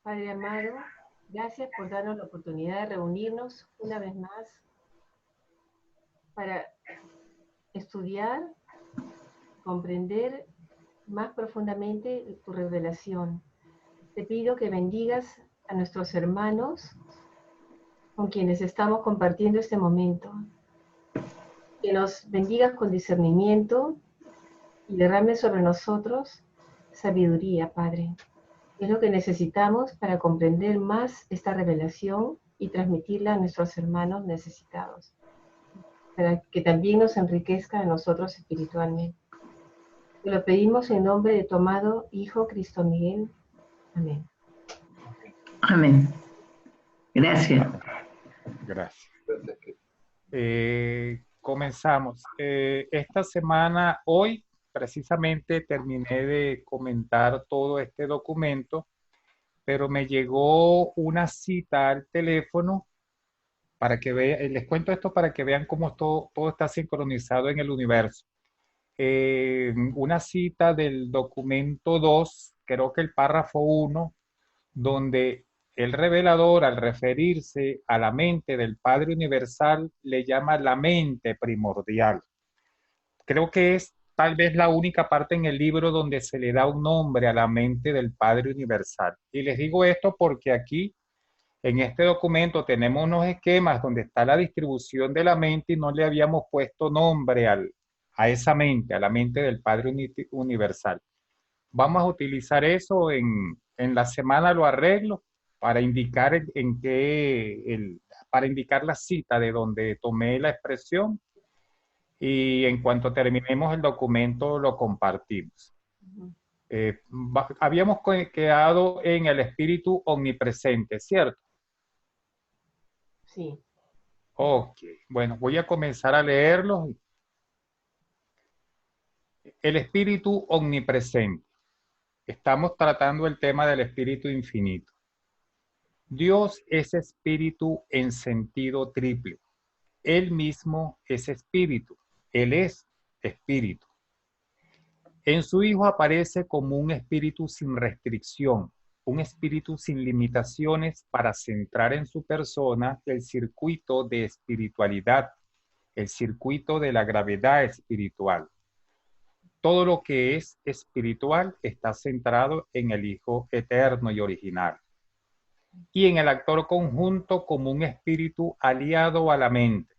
Padre amado, gracias por darnos la oportunidad de reunirnos una vez más para estudiar, comprender más profundamente tu revelación. Te pido que bendigas a nuestros hermanos con quienes estamos compartiendo este momento, que nos bendigas con discernimiento y derrame sobre nosotros sabiduría, Padre. Es lo que necesitamos para comprender más esta revelación y transmitirla a nuestros hermanos necesitados, para que también nos enriquezca a nosotros espiritualmente. Te lo pedimos en nombre de tu amado Hijo Cristo Miguel. Amén. Amén. Gracias. Gracias. Comenzamos. Esta semana, hoy, precisamente terminé de comentar todo este documento, pero me llegó una cita al teléfono para que vean, les cuento esto para que vean cómo todo está sincronizado en el universo. Una cita del documento 2, creo que el párrafo 1, donde el revelador, al referirse a la mente del Padre Universal, le llama la mente primordial. Creo que es tal vez la única parte en el libro donde se le da un nombre a la mente del Padre Universal. Y les digo esto porque aquí, en este documento, tenemos unos esquemas donde está la distribución de la mente y no le habíamos puesto nombre a esa mente, a la mente del Padre Universal. Vamos a utilizar eso en la semana, lo arreglo para indicar para indicar la cita de donde tomé la expresión, y en cuanto terminemos el documento lo compartimos. Habíamos quedado en el espíritu omnipresente, ¿cierto? Sí. Ok, bueno, voy a comenzar a leerlo. El espíritu omnipresente. Estamos tratando el tema del espíritu infinito. Dios es espíritu en sentido triple. Él mismo es espíritu. Él es espíritu. En su Hijo aparece como un espíritu sin restricción, un espíritu sin limitaciones para centrar en su persona el circuito de espiritualidad, el circuito de la gravedad espiritual. Todo lo que es espiritual está centrado en el Hijo eterno y original. Y en el actor conjunto como un espíritu aliado a la mente,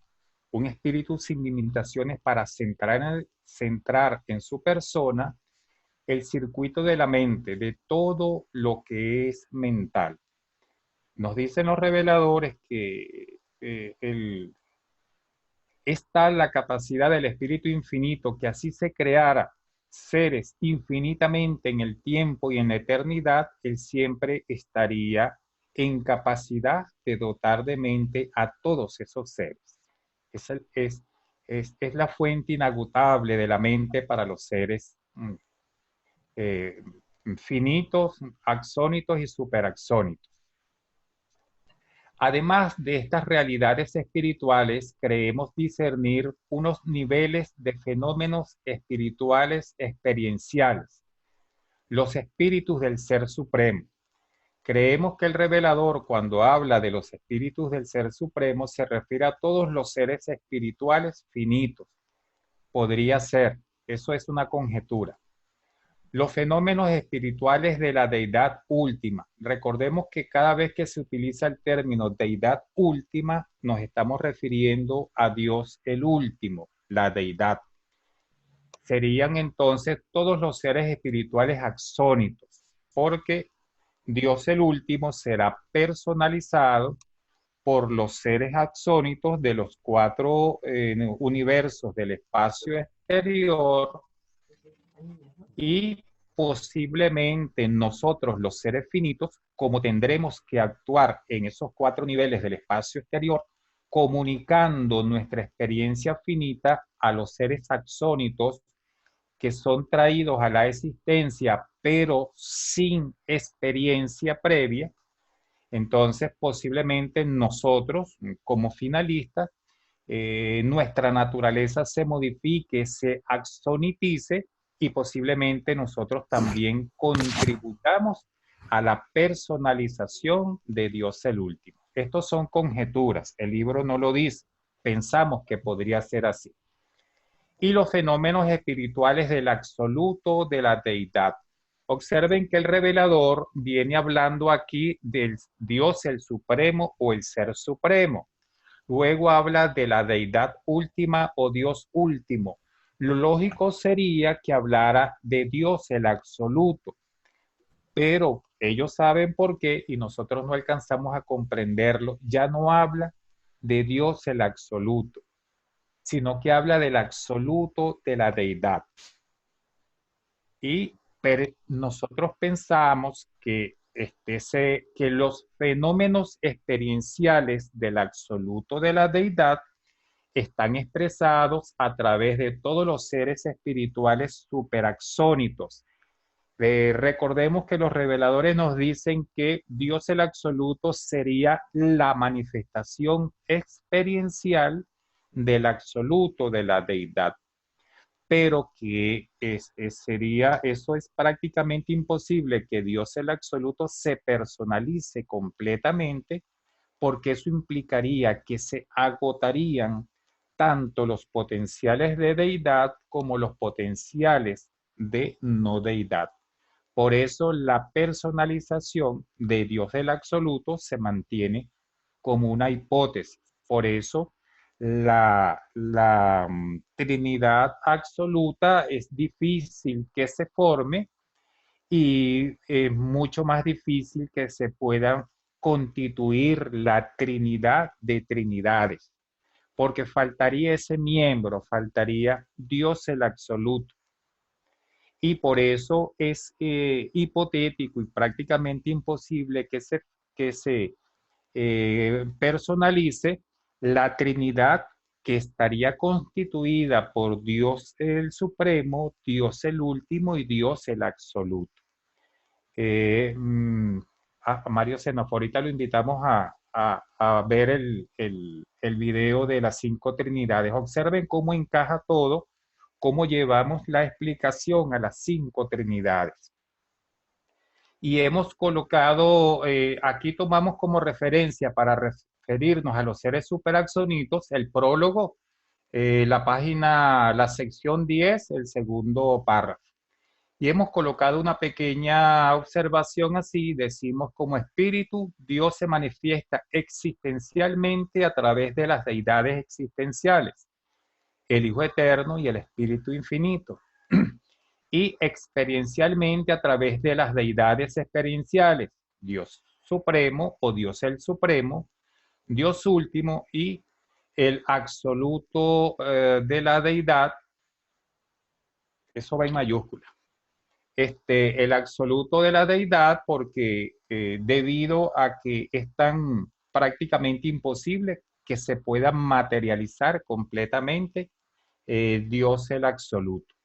un espíritu sin limitaciones para centrar en su persona el circuito de la mente, de todo lo que es mental. Nos dicen los reveladores que es tal la capacidad del espíritu infinito que así se creara seres infinitamente en el tiempo y en la eternidad, él siempre estaría en capacidad de dotar de mente a todos esos seres. Es la fuente inagotable de la mente para los seres finitos, axónitos y superaxónitos. Además de estas realidades espirituales, creemos discernir unos niveles de fenómenos espirituales experienciales, los espíritus del Ser Supremo. Creemos que el revelador, cuando habla de los espíritus del Ser Supremo, se refiere a todos los seres espirituales finitos. Podría ser, eso es una conjetura. Los fenómenos espirituales de la deidad última. Recordemos que cada vez que se utiliza el término deidad última, nos estamos refiriendo a Dios el último, la deidad. Serían entonces todos los seres espirituales axónitos, porque Dios el último será personalizado por los seres axónitos de los 4 universos del espacio exterior, y posiblemente nosotros, los seres finitos, como tendremos que actuar en esos 4 niveles del espacio exterior, comunicando nuestra experiencia finita a los seres axónitos que son traídos a la existencia, pero sin experiencia previa. Entonces, posiblemente nosotros, como finalistas, nuestra naturaleza se modifique, se axonitice, y posiblemente nosotros también contribuyamos a la personalización de Dios el último. Estos son conjeturas, el libro no lo dice, pensamos que podría ser así. Y los fenómenos espirituales del absoluto de la deidad. Observen que el revelador viene hablando aquí del Dios el Supremo o el Ser Supremo. Luego habla de la deidad última o Dios último. Lo lógico sería que hablara de Dios el absoluto, pero ellos saben por qué y nosotros no alcanzamos a comprenderlo. Ya no habla de Dios el absoluto, sino que habla del absoluto de la deidad. Y nosotros pensamos que, que los fenómenos experienciales del absoluto de la deidad están expresados a través de todos los seres espirituales superaxónitos. Recordemos que los reveladores nos dicen que Dios el absoluto sería la manifestación experiencial del absoluto de la deidad, pero que eso es prácticamente imposible, que Dios el absoluto se personalice completamente, porque eso implicaría que se agotarían tanto los potenciales de deidad como los potenciales de no deidad. Por eso la personalización de Dios del absoluto se mantiene como una hipótesis. Por eso la Trinidad absoluta es difícil que se forme y es mucho más difícil que se pueda constituir la Trinidad de Trinidades, porque faltaría ese miembro, faltaría Dios el absoluto. Y por eso es hipotético y prácticamente imposible que se personalice la Trinidad, que estaría constituida por Dios el Supremo, Dios el Último y Dios el Absoluto. A Mario Senof, ahorita lo invitamos a ver el video de las 5 Trinidades. Observen cómo encaja todo, cómo llevamos la explicación a las 5 Trinidades. Y hemos colocado, aquí tomamos como referencia para referirnos a los seres superaxonitos, el prólogo, la sección 10, el segundo párrafo. Y hemos colocado una pequeña observación así, decimos como espíritu, Dios se manifiesta existencialmente a través de las deidades existenciales, el Hijo Eterno y el Espíritu Infinito, y experiencialmente a través de las deidades experienciales, Dios Supremo o Dios el Supremo, Dios Último y el absoluto de la deidad, eso va en mayúscula. El absoluto de la deidad, porque debido a que es tan prácticamente imposible que se pueda materializar completamente Dios el absoluto.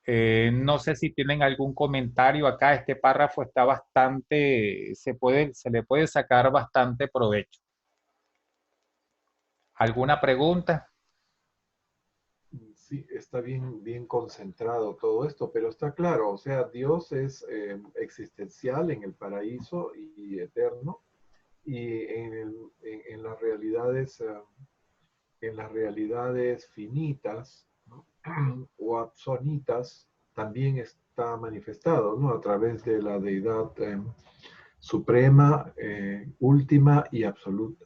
No sé si tienen algún comentario acá, este párrafo está bastante, se le puede sacar bastante provecho. ¿Alguna pregunta? Sí, está bien concentrado todo esto, pero está claro, o sea, Dios es existencial en el paraíso y eterno, y en las realidades finitas, ¿no? O absonitas, también está manifestado, ¿no? A través de la deidad suprema, última y absoluta.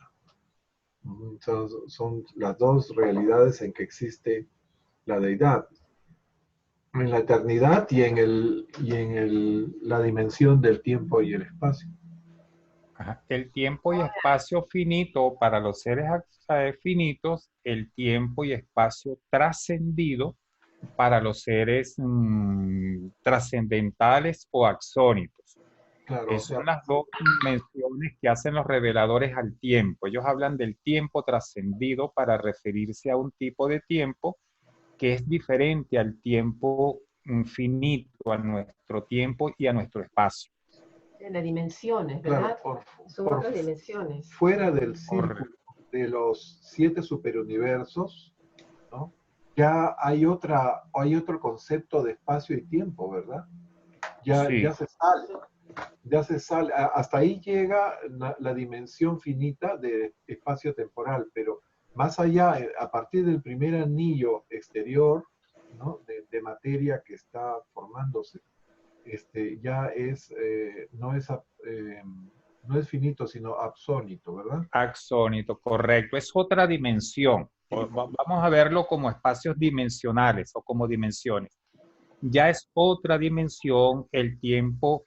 Son las dos realidades en que existe la deidad, en la eternidad y la dimensión del tiempo y el espacio. El tiempo y espacio finito para los seres finitos, el tiempo y espacio trascendido para los seres trascendentales o axónitos. Claro, Son las dos menciones que hacen los reveladores al tiempo. Ellos hablan del tiempo trascendido para referirse a un tipo de tiempo que es diferente al tiempo finito, a nuestro tiempo y a nuestro espacio. En las dimensiones, ¿verdad? Claro, son otras dimensiones. Fuera del círculo de los 7 superuniversos, ¿no? ya hay otro concepto de espacio y tiempo, ¿verdad? Ya, Sí, ya se sale, hasta ahí llega la dimensión finita de espacio-temporal, pero más allá, a partir del primer anillo exterior, ¿no? de materia que está formándose, ya no es finito, sino absónito, ¿verdad? axónito, correcto. Es otra dimensión. Vamos a verlo como espacios dimensionales o como dimensiones. Ya es otra dimensión, el tiempo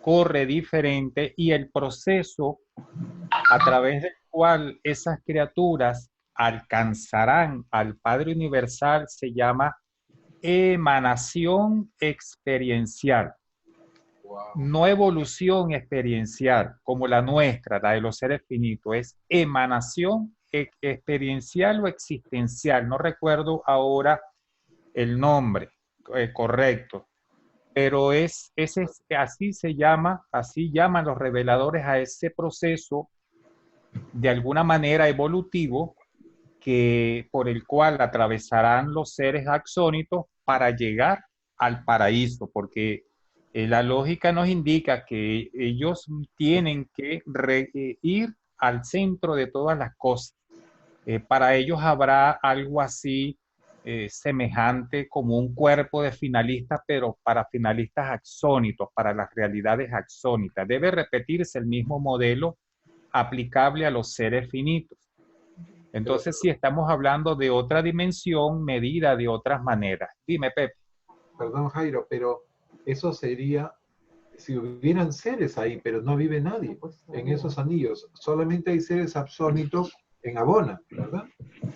corre diferente y el proceso a través del cual esas criaturas alcanzarán al Padre Universal se llama emanación experiencial, Wow. no evolución experiencial como la nuestra, la de los seres finitos, es emanación experiencial o existencial, no recuerdo ahora el nombre correcto, pero así se llama, así llaman los reveladores a ese proceso de alguna manera evolutivo por el cual atravesarán los seres axónitos para llegar al paraíso, porque la lógica nos indica que ellos tienen que ir al centro de todas las cosas. Para ellos habrá algo así semejante como un cuerpo de finalistas, pero para finalistas axónitos, para las realidades axónitas. Debe repetirse el mismo modelo aplicable a los seres finitos. Pero, Entonces, si estamos hablando de otra dimensión medida de otras maneras. Dime, Pepe. perdón, Jairo, pero eso sería si hubieran seres ahí, pero no vive nadie en esos anillos. Solamente hay seres absónitos en Abona, ¿verdad?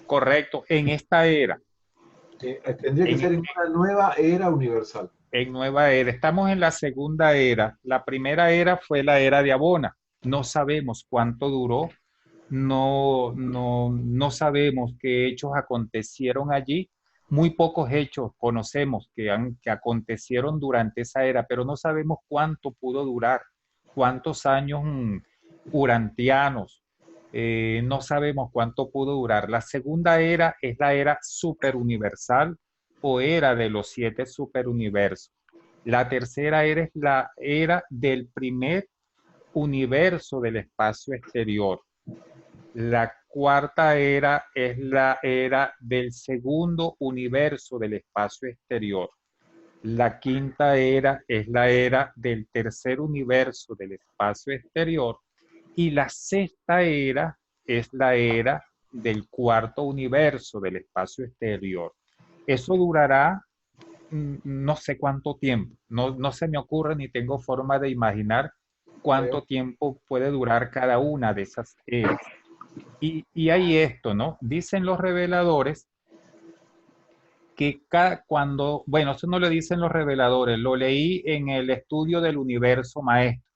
Correcto, en esta era, Tendría que en, ser en una nueva era universal. en nueva era. Estamos en la segunda era. La primera era fue la era de Abona. No sabemos cuánto duró, no sabemos qué hechos acontecieron allí. Muy pocos hechos conocemos que acontecieron durante esa era, pero no sabemos cuánto pudo durar, cuántos años urantianos, no sabemos cuánto pudo durar. La segunda era es la era superuniversal o era de los 7 superuniversos. La tercera era es la era del primer universo del espacio exterior. La cuarta era es la era del segundo universo del espacio exterior. La quinta era es la era del tercer universo del espacio exterior. Y la sexta era es la era del cuarto universo del espacio exterior. Eso durará no sé cuánto tiempo, no se me ocurre ni tengo forma de imaginar cuánto Creo. tiempo puede durar cada una de esas eras. Y hay esto, ¿no? Dicen los reveladores que cuando, bueno, eso no lo dicen los reveladores, lo leí en el estudio del universo maestro.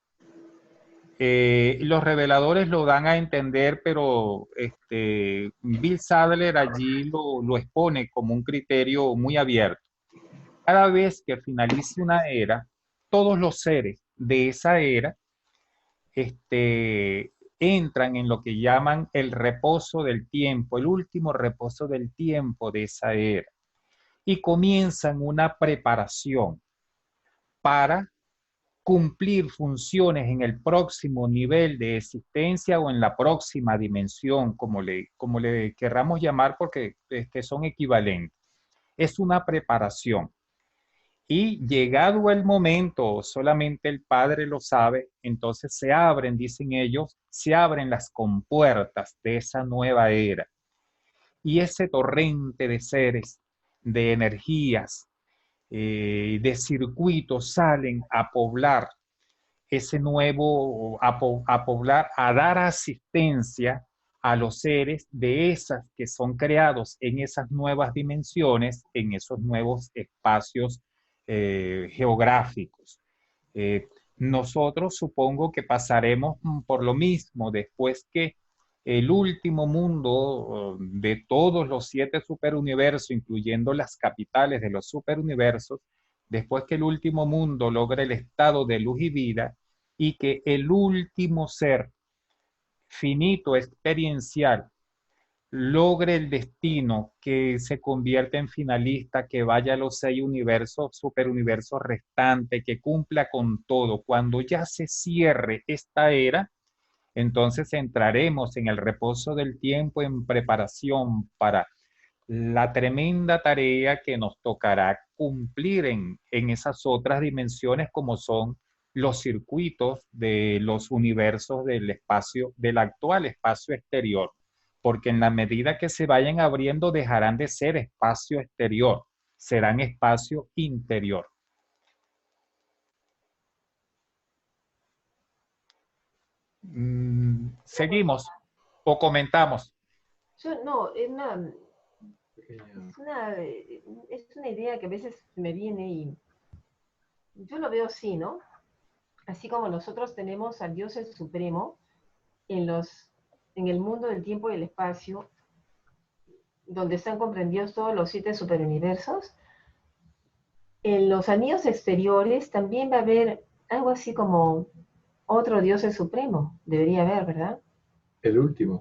Los reveladores lo dan a entender, pero Bill Sadler allí lo expone como un criterio muy abierto. Cada vez que finalice una era, todos los seres de esa era entran en lo que llaman el reposo del tiempo, el último reposo del tiempo de esa era, y comienzan una preparación para cumplir funciones en el próximo nivel de existencia o en la próxima dimensión, como le querramos llamar, porque son equivalentes. Es una preparación. Y llegado el momento, solamente el Padre lo sabe, entonces se abren, dicen ellos, se abren las compuertas de esa nueva era. Y ese torrente de seres, de energías, de circuitos salen a poblar ese nuevo, a poblar, a dar asistencia a los seres de esas que son creados en esas nuevas dimensiones, en esos nuevos espacios geográficos. Nosotros supongo que pasaremos por lo mismo después que el último mundo de todos los 7 superuniversos, incluyendo las capitales de los superuniversos, después que el último mundo logre el estado de luz y vida y que el último ser finito experiencial logre el destino, que se convierta en finalista, que vaya a los 6 universos, superuniversos restantes, que cumpla con todo, cuando ya se cierre esta era, entonces entraremos en el reposo del tiempo en preparación para la tremenda tarea que nos tocará cumplir en esas otras dimensiones, como son los circuitos de los universos del espacio, del actual espacio exterior, porque en la medida que se vayan abriendo dejarán de ser espacio exterior, serán espacio interior. Seguimos o comentamos. Yo no, es una idea que a veces me viene y yo lo veo así, ¿no? Así como nosotros tenemos al Dios el Supremo en el mundo del tiempo y el espacio, donde están comprendidos todos los 7 superuniversos, en los anillos exteriores también va a haber algo así como otro Dios el Supremo. Debería haber, ¿verdad? El último.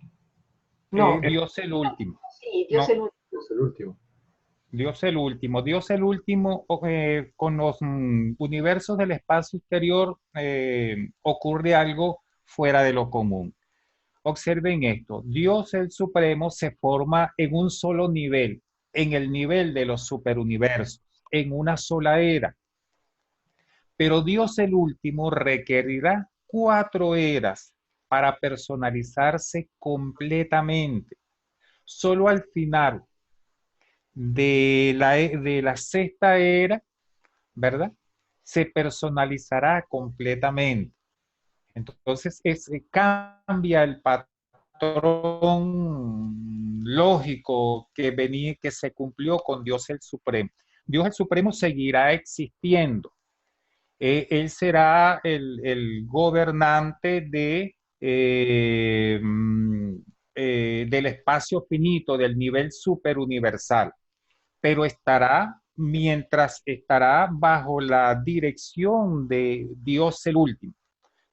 No. Dios el último. Sí, Dios No. el último. Dios el último. Dios el último. Dios el último, con los universos del espacio exterior ocurre algo fuera de lo común. Observen esto. Dios el Supremo se forma en un solo nivel, en el nivel de los superuniversos, en una sola era. Pero Dios el último requerirá 4 eras para personalizarse completamente. Solo al final de la 6ª era, ¿verdad? Se personalizará completamente. Entonces, cambia el patrón lógico que se cumplió con Dios el Supremo. Dios el Supremo seguirá existiendo. Él será el gobernante del espacio finito, del nivel superuniversal, pero estará bajo la dirección de Dios el último.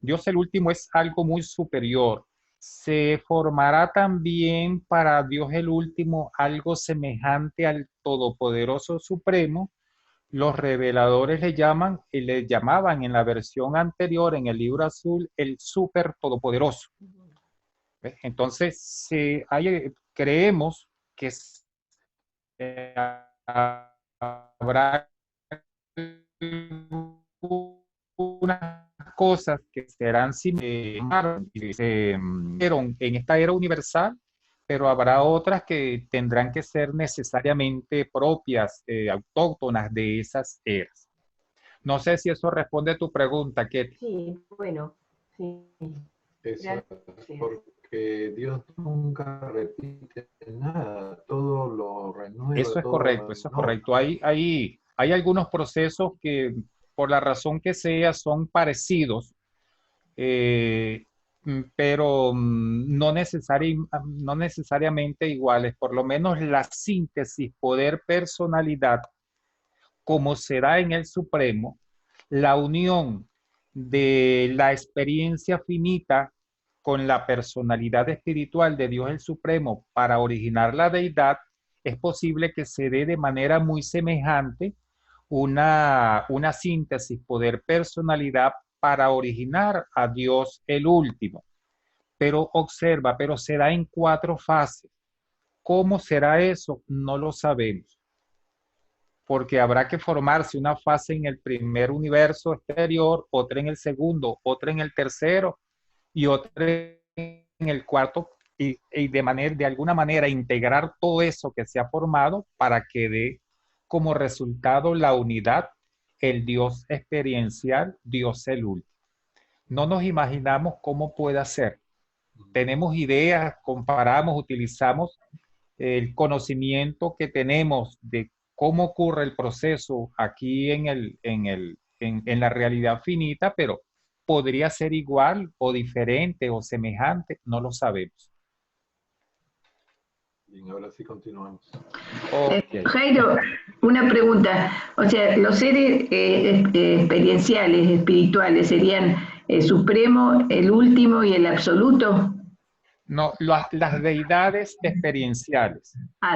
Dios el último es algo muy superior. Se formará también para Dios el último algo semejante al Todopoderoso Supremo. Los reveladores le llamaban en la versión anterior, en el libro azul, el Super Todopoderoso. ¿Ves? Entonces, creemos que habrá unas cosas que serán similares en esta era universal, pero habrá otras que tendrán que ser necesariamente propias, autóctonas de esas eras. No sé si eso responde a tu pregunta, Ketty. Sí, bueno, sí. Eso es porque Dios nunca repite nada, todo lo renueva. Eso es correcto, eso es correcto. Hay algunos procesos que, por la razón que sea, son parecidos, pero no necesariamente iguales. Por lo menos la síntesis, poder, personalidad, como será en el Supremo, la unión de la experiencia finita con la personalidad espiritual de Dios el Supremo para originar la deidad, es posible que se dé de manera muy semejante una síntesis, poder, personalidad para originar a Dios el último. Pero observa, pero será en 4 fases. ¿Cómo será eso? No lo sabemos. Porque habrá que formarse una fase en el primer universo exterior, otra en el segundo, otra en el tercero y otra en el cuarto, y de alguna manera integrar todo eso que se ha formado para que dé como resultado la unidad, el Dios experiencial, Dios el último. No nos imaginamos cómo pueda ser. Tenemos ideas, comparamos, utilizamos el conocimiento que tenemos de cómo ocurre el proceso aquí en la realidad finita, pero podría ser igual o diferente o semejante, no lo sabemos. Bien, ahora sí continuamos. Okay. Jairo, una pregunta. O sea, los seres experienciales, espirituales, ¿serían el Supremo, el último y el absoluto? No, las deidades experienciales.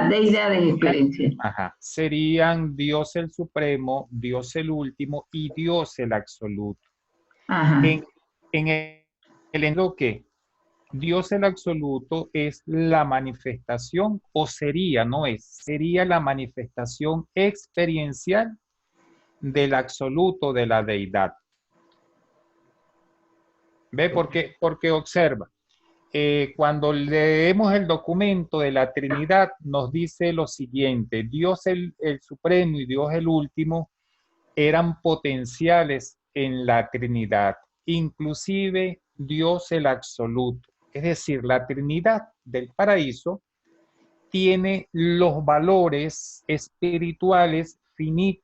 Deidades experienciales. Ajá. Serían Dios el Supremo, Dios el Último y Dios el Absoluto. Ajá. En el endo que Dios el Absoluto es la manifestación, o sería, no es, sería la manifestación experiencial del absoluto de la deidad. ¿Ve? Porque observa, cuando leemos el documento de la Trinidad, nos dice lo siguiente: Dios el Supremo y Dios el Último eran potenciales en la Trinidad, inclusive Dios el Absoluto. Es decir, la Trinidad del paraíso tiene los valores espirituales finitos,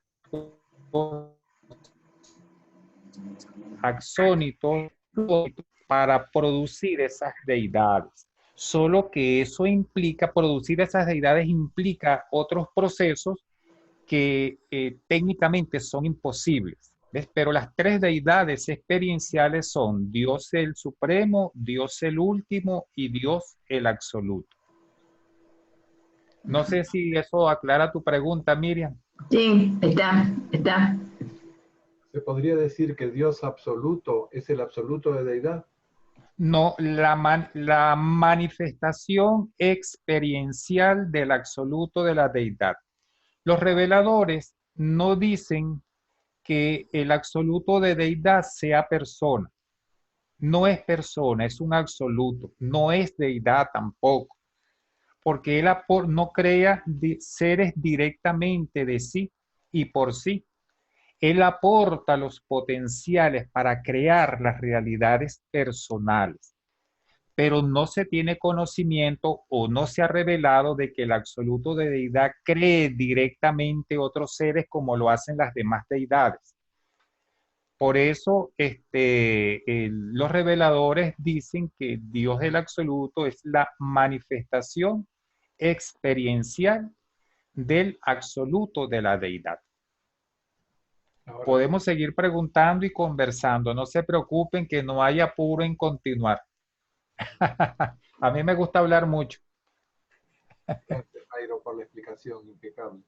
axónitos, para producir esas deidades. Solo que eso implica, producir esas deidades implica otros procesos que técnicamente son imposibles. ¿Ves? Pero las tres deidades experienciales son Dios el Supremo, Dios el Último y Dios el Absoluto. No sé si eso aclara tu pregunta, Miriam. Sí, está. ¿Se podría decir que Dios absoluto es el absoluto de deidad? No, la manifestación experiencial del absoluto de la deidad. Los reveladores no dicen que el absoluto de deidad sea persona. No es persona, es un absoluto. No es deidad tampoco, porque él no crea seres directamente de sí y por sí. Él aporta los potenciales para crear las realidades personales, pero no se tiene conocimiento o no se ha revelado de que el absoluto de deidad cree directamente otros seres como lo hacen las demás deidades. Por eso los reveladores dicen que Dios del absoluto es la manifestación experiencial del absoluto de la deidad. Ahora, Podemos seguir preguntando y conversando. No se preocupen que no hay apuro en continuar. A mí me gusta hablar mucho. gracias, Jairo, por la explicación impecable.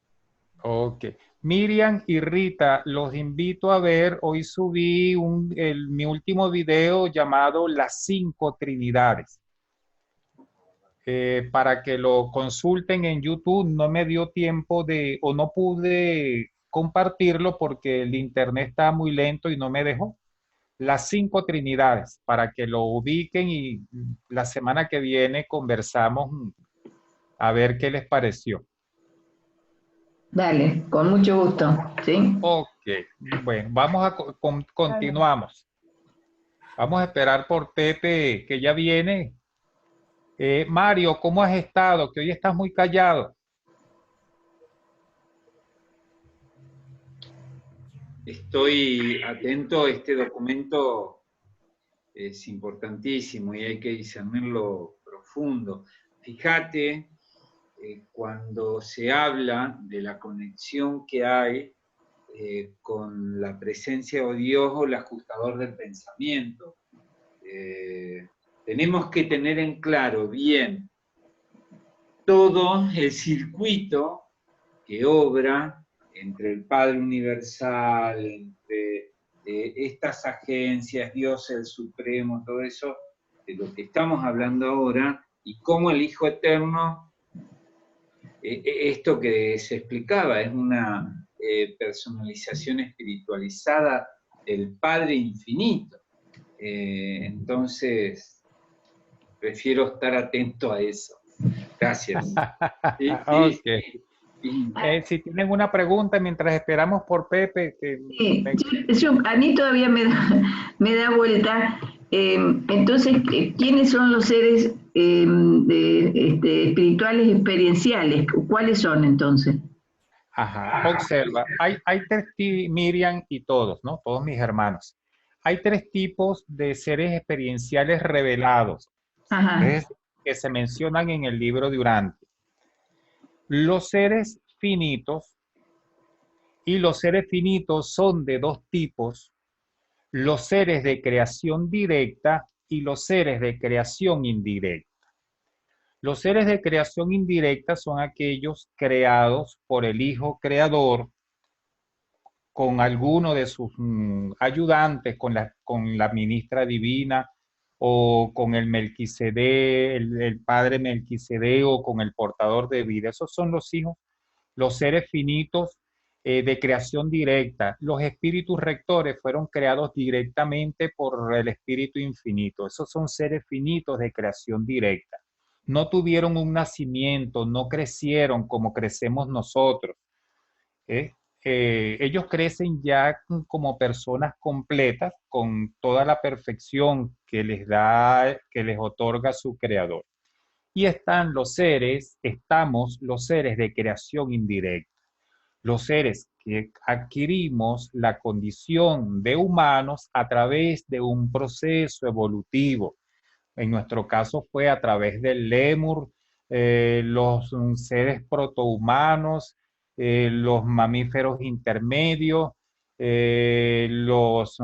Ok. Miriam y Rita, los invito a ver. Hoy subí mi último video llamado Las 5 Trinidades. Para que lo consulten en YouTube. No me dio tiempo o no pude compartirlo porque el internet está muy lento y no me dejó. Las 5 Trinidades, para que lo ubiquen y la semana que viene conversamos a ver qué les pareció. Dale, con mucho gusto, ¿sí? Ok, bueno, continuamos. Vamos a esperar por Pepe, que ya viene. Mario, ¿cómo has estado? Que hoy estás muy callado. Estoy atento, este documento es importantísimo y hay que discernirlo profundo. Fíjate, cuando se habla de la conexión que hay con la presencia de Dios o el ajustador del pensamiento, tenemos que tener en claro bien todo el circuito que obra entre el Padre Universal, entre estas agencias, Dios el Supremo, todo eso, de lo que estamos hablando ahora, y cómo el Hijo Eterno, esto que se explicaba, es una personalización espiritualizada del Padre Infinito. Entonces, prefiero estar atento a eso. Gracias. Sí, Okay. sí. Si tienen una pregunta mientras esperamos por Pepe. A mí todavía me da vuelta. Entonces, ¿quiénes son los seres espirituales experienciales? ¿Cuáles son entonces? Ajá, observa. Hay tres, Miriam y todos, ¿no? Todos mis hermanos. Hay tres tipos de seres experienciales revelados. Ajá. Que se mencionan en el libro de Urantia. Los seres finitos, y los seres finitos son de dos tipos: los seres de creación directa y los seres de creación indirecta. Los seres de creación indirecta son aquellos creados por el Hijo Creador con alguno de sus ayudantes, con la ministra divina o con el Melquisedec, el padre Melquisedec o con el portador de vida. Esos son los hijos, los seres finitos de creación directa. Los espíritus rectores fueron creados directamente por el Espíritu Infinito. Esos son seres finitos de creación directa. No tuvieron un nacimiento, no crecieron como crecemos nosotros. Ellos crecen ya como personas completas con toda la perfección que les da, que les otorga su creador. Y estamos los seres de creación indirecta, los seres que adquirimos la condición de humanos a través de un proceso evolutivo. En nuestro caso fue a través del lémur, los seres protohumanos, los mamíferos intermedios, los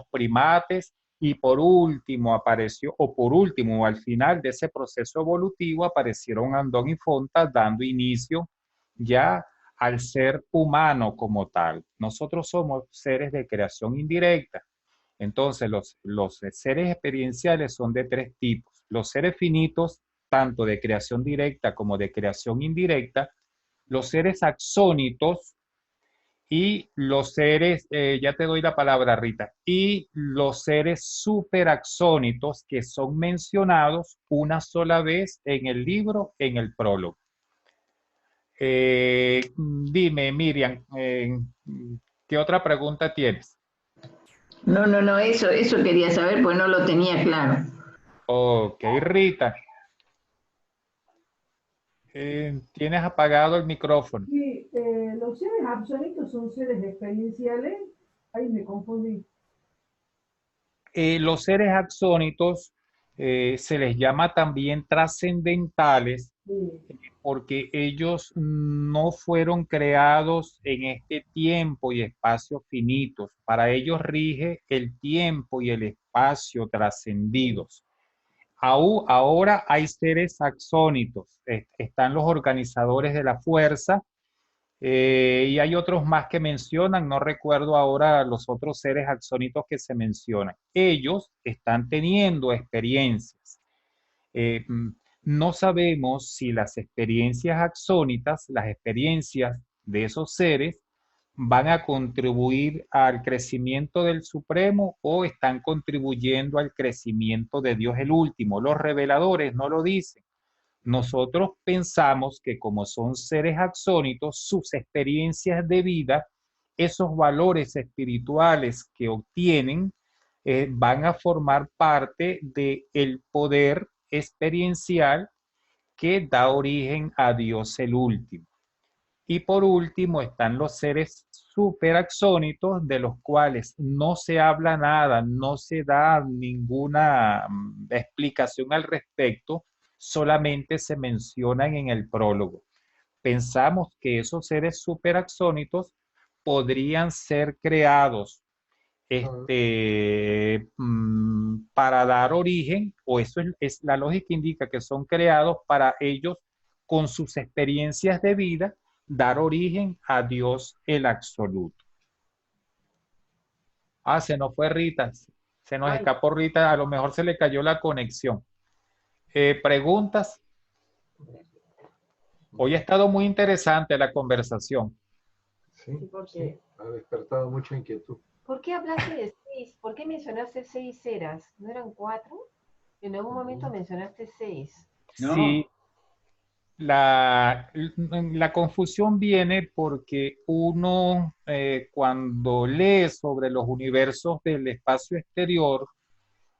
primates, y por último apareció, o por último, al final de ese proceso evolutivo aparecieron Andón y Fonta dando inicio ya al ser humano como tal. Nosotros somos seres de creación indirecta. Entonces, los seres experienciales son de tres tipos. Los seres finitos, tanto de creación directa como de creación indirecta, los seres axónitos y los seres, ya te doy la palabra, Rita, y los seres superaxónitos que son mencionados una sola vez en el libro, en el prólogo. Dime, Miriam, ¿qué otra pregunta tienes? No, eso quería saber, pues no lo tenía claro. Ok, Rita. Tienes apagado el micrófono. Sí, los seres absolutos son seres experienciales. Ahí me confundí. Los seres axónitos se les llama también trascendentales porque ellos no fueron creados en este tiempo y espacio finitos. Para ellos rige el tiempo y el espacio trascendidos. Ahora hay seres axónitos, están los organizadores de la fuerza, y hay otros más que mencionan, no recuerdo ahora los otros seres axónitos que se mencionan. Ellos están teniendo experiencias. No sabemos si las experiencias axónitas, las experiencias de esos seres, van a contribuir al crecimiento del Supremo o están contribuyendo al crecimiento de Dios el último. Los reveladores no lo dicen. Nosotros pensamos que como son seres axónitos, sus experiencias de vida, esos valores espirituales que obtienen, van a formar parte del poder experiencial que da origen a Dios el último. Y por último están los seres superaxónitos, de los cuales no se habla nada, no se da ninguna explicación al respecto, solamente se mencionan en el prólogo. Pensamos que esos seres superaxónitos podrían ser creados para dar origen, o eso es la lógica indica que son creados para ellos, con sus experiencias de vida, dar origen a Dios el absoluto. Se nos fue Rita, se nos escapó Rita, a lo mejor se le cayó la conexión. ¿Preguntas? Hoy ha estado muy interesante la conversación. Sí, sí, ha despertado mucha inquietud. ¿Por qué hablaste de 6? ¿Por qué mencionaste 6 eras? ¿No eran 4? En algún momento mencionaste 6. No. Sí, la confusión viene porque uno cuando lee sobre los universos del espacio exterior,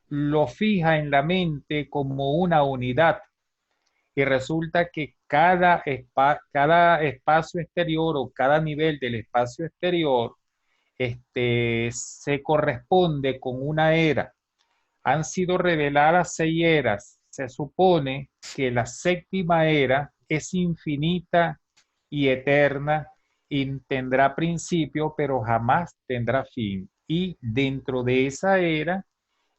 lo fija en la mente como una unidad. Y resulta que cada espacio exterior o cada nivel del espacio exterior se corresponde con una era. Han sido reveladas 6 eras. Se supone que la 7ª era es infinita y eterna y tendrá principio, pero jamás tendrá fin. Y dentro de esa era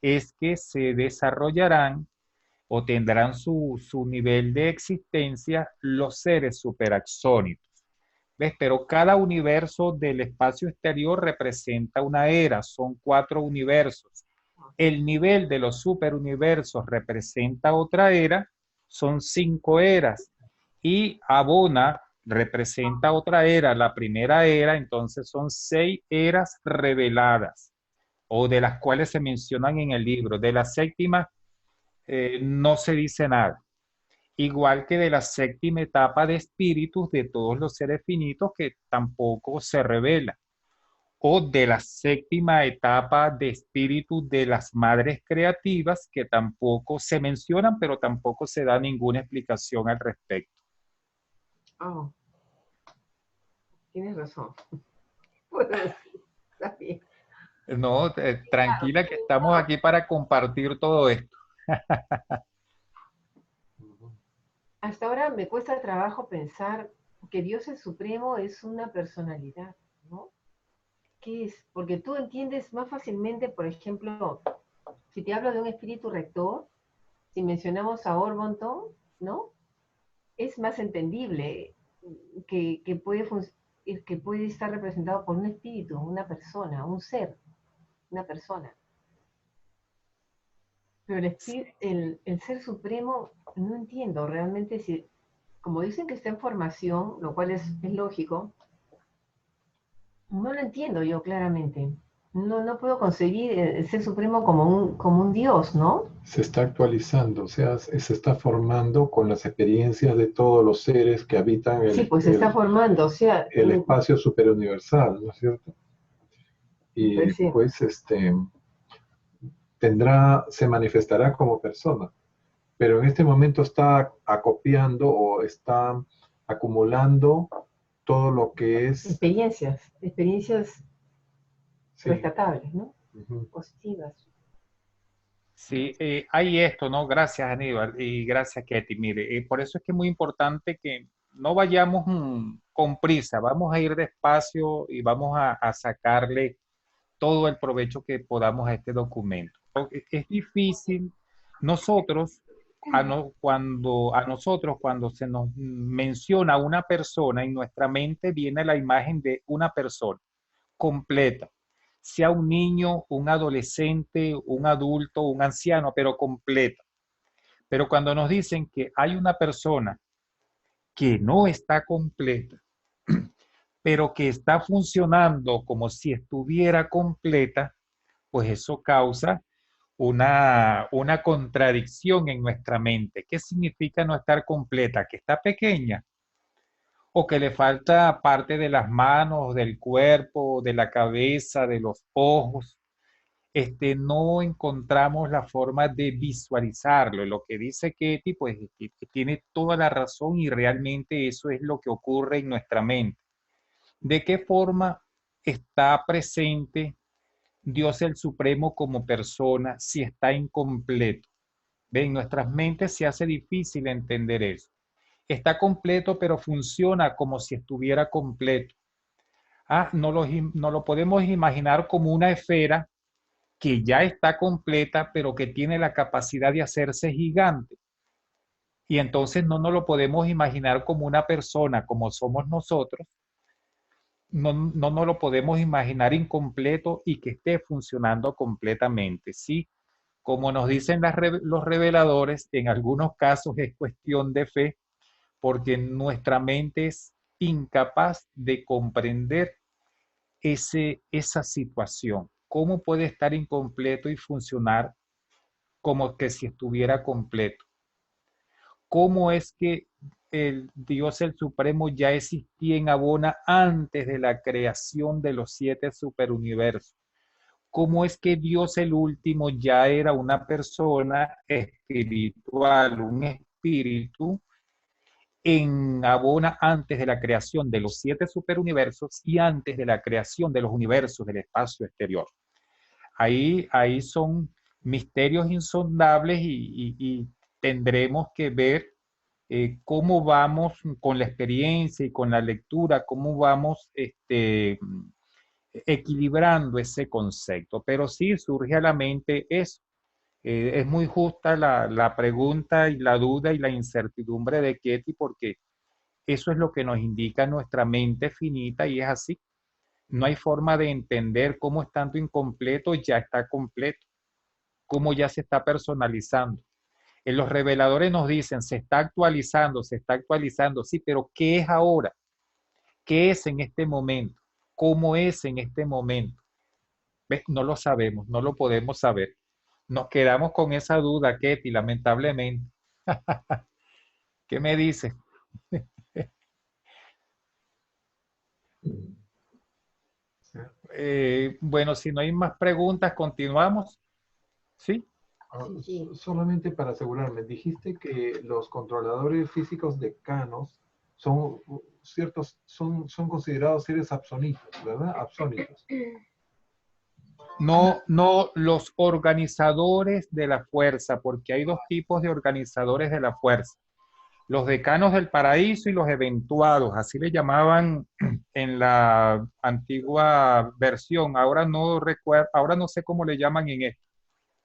es que se desarrollarán o tendrán su nivel de existencia los seres superaxónicos. ¿Ves? Pero cada universo del espacio exterior representa una era, son 4 universos. El nivel de los superuniversos representa otra era, son 5 eras. Y Abona representa otra era, la primera era, entonces son 6 eras reveladas, o de las cuales se mencionan en el libro. De la séptima no se dice nada. Igual que de la séptima etapa de espíritus de todos los seres finitos que tampoco se revela. O de la séptima etapa de espíritus de las madres creativas que tampoco se mencionan, pero tampoco se da ninguna explicación al respecto. Oh, tienes razón. Puedo decir, está bien. No, tranquila que estamos aquí para compartir todo esto. Hasta ahora me cuesta trabajo pensar que Dios el Supremo es una personalidad, ¿no? ¿Qué es? Porque tú entiendes más fácilmente, por ejemplo, si te hablo de un espíritu rector, si mencionamos a Orbonton, ¿no? Es más entendible que puede estar representado por un espíritu, una persona, un ser, una persona. Pero el ser supremo, no entiendo realmente si, como dicen que está en formación, lo cual es lógico, no lo entiendo yo claramente. No puedo concebir el ser supremo como un Dios, ¿no? Se está actualizando, o sea, se está formando con las experiencias de todos los seres que habitan Sí, pues se está formando, o sea, el espacio superuniversal, ¿no es cierto? Y pues sí. pues se manifestará como persona, pero en este momento está acopiando o está acumulando todo lo que es... Experiencias Sí. rescatables, ¿no? Ujú. Positivas. Sí, hay esto, ¿no? Gracias, Aníbal, y gracias, Ketty. Mire, por eso es que es muy importante que no vayamos con prisa, vamos a ir despacio y vamos a sacarle todo el provecho que podamos a este documento. Porque es difícil, nosotros, cuando se nos menciona una persona, en nuestra mente viene la imagen de una persona completa, sea un niño, un adolescente, un adulto, un anciano, pero completa. Pero cuando nos dicen que hay una persona que no está completa, pero que está funcionando como si estuviera completa, pues eso causa una contradicción en nuestra mente. ¿Qué significa no estar completa? ¿Que está pequeña? ¿O que le falta parte de las manos, del cuerpo, de la cabeza, de los ojos? No encontramos la forma de visualizarlo. Lo que dice Ketty, pues que tiene toda la razón y realmente eso es lo que ocurre en nuestra mente. ¿De qué forma está presente Dios el Supremo como persona si está incompleto? En nuestras mentes se hace difícil entender eso. Está completo, pero funciona como si estuviera completo. No lo podemos imaginar como una esfera que ya está completa, pero que tiene la capacidad de hacerse gigante. Y entonces no nos lo podemos imaginar como una persona, como somos nosotros. No nos lo podemos imaginar incompleto y que esté funcionando completamente. Sí, como nos dicen los reveladores, en algunos casos es cuestión de fe, porque nuestra mente es incapaz de comprender esa situación. ¿Cómo puede estar incompleto y funcionar como que si estuviera completo? ¿Cómo es que el Dios el Supremo ya existía en Abona antes de la creación de los 7 superuniversos? ¿Cómo es que Dios el último ya era una persona espiritual, un espíritu en Abona antes de la creación de los 7 superuniversos y antes de la creación de los universos del espacio exterior? Ahí son misterios insondables y tendremos que ver cómo vamos con la experiencia y con la lectura, cómo vamos equilibrando ese concepto. Pero sí surge a la mente eso, Es muy justa la pregunta y la duda y la incertidumbre de Ketty, porque eso es lo que nos indica nuestra mente finita y es así. No hay forma de entender cómo estando incompleto ya está completo, cómo ya se está personalizando. En los reveladores nos dicen, se está actualizando, sí, pero ¿qué es ahora? ¿Qué es en este momento? ¿Cómo es en este momento? ¿Ves? No lo sabemos, no lo podemos saber. Nos quedamos con esa duda, Ketty, lamentablemente. ¿Qué me dices? Sí. Bueno, si no hay más preguntas, continuamos. ¿Sí? Sí. Solamente para asegurarme, dijiste que los controladores físicos decanos son ciertos, son considerados seres absónicos, ¿verdad? Absónicos. No, no los organizadores de la fuerza, porque hay dos tipos de organizadores de la fuerza. Los decanos del paraíso y los eventuados, así le llamaban en la antigua versión. Ahora no recuerdo, ahora no sé cómo le llaman en esto.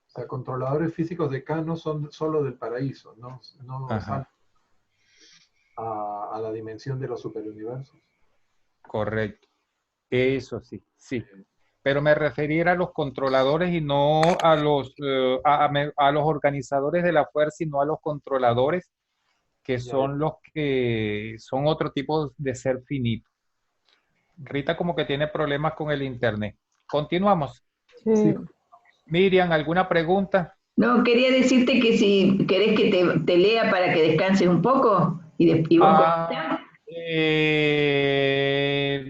O sea, controladores físicos decanos son solo del paraíso, no Ajá, salen a la dimensión de los superuniversos. correcto. Eso sí, sí. Pero me refería a los controladores y no a a los organizadores de la fuerza y no a los controladores, que Ya, son los que son otro tipo de ser finito. Rita como que tiene problemas con el internet. Continuamos. sí, Sí. Miriam, ¿alguna pregunta? No, quería decirte que si querés que te lea para que descanses un poco y vos Ah, comentás.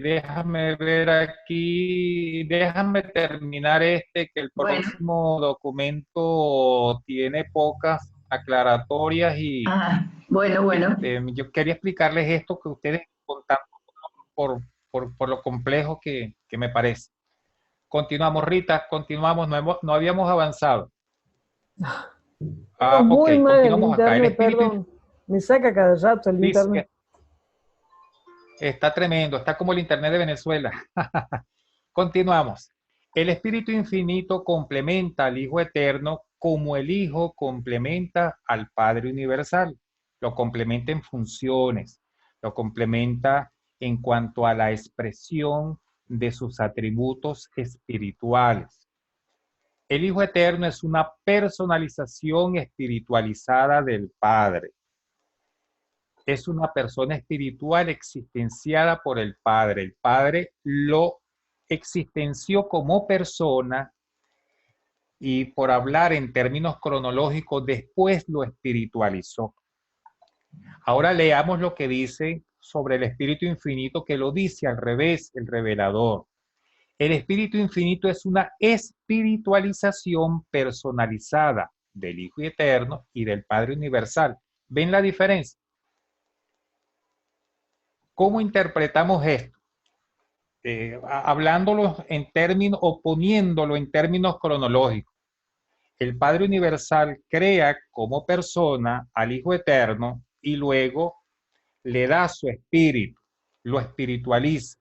déjame ver aquí, déjame terminar que el Bueno, próximo documento tiene pocas aclaratorias y bueno. yo quería explicarles esto que ustedes contaron por lo complejo que me parece. Continuamos, Rita, continuamos, no habíamos avanzado. Tengo Ok, muy mal el continuamos acá. El internet, espíritu, perdón. Me saca cada rato el sí, sí, internet. está tremendo, está como el internet de Venezuela. Continuamos. El Espíritu Infinito complementa al Hijo Eterno como el Hijo complementa al Padre Universal. Lo complementa en funciones, lo complementa en cuanto a la expresión de sus atributos espirituales. El Hijo Eterno es una personalización espiritualizada del Padre. Es una persona espiritual existenciada por el Padre. El Padre lo existenció como persona y por hablar en términos cronológicos, después lo espiritualizó. Ahora leamos lo que dice sobre el Espíritu Infinito, que lo dice al revés, el revelador. El Espíritu Infinito es una espiritualización personalizada del Hijo Eterno y del Padre Universal. ¿Ven la diferencia? ¿Cómo interpretamos esto? Hablándolo en términos o poniéndolo en términos cronológicos. El Padre Universal crea como persona al Hijo Eterno y luego le da su espíritu, lo espiritualiza.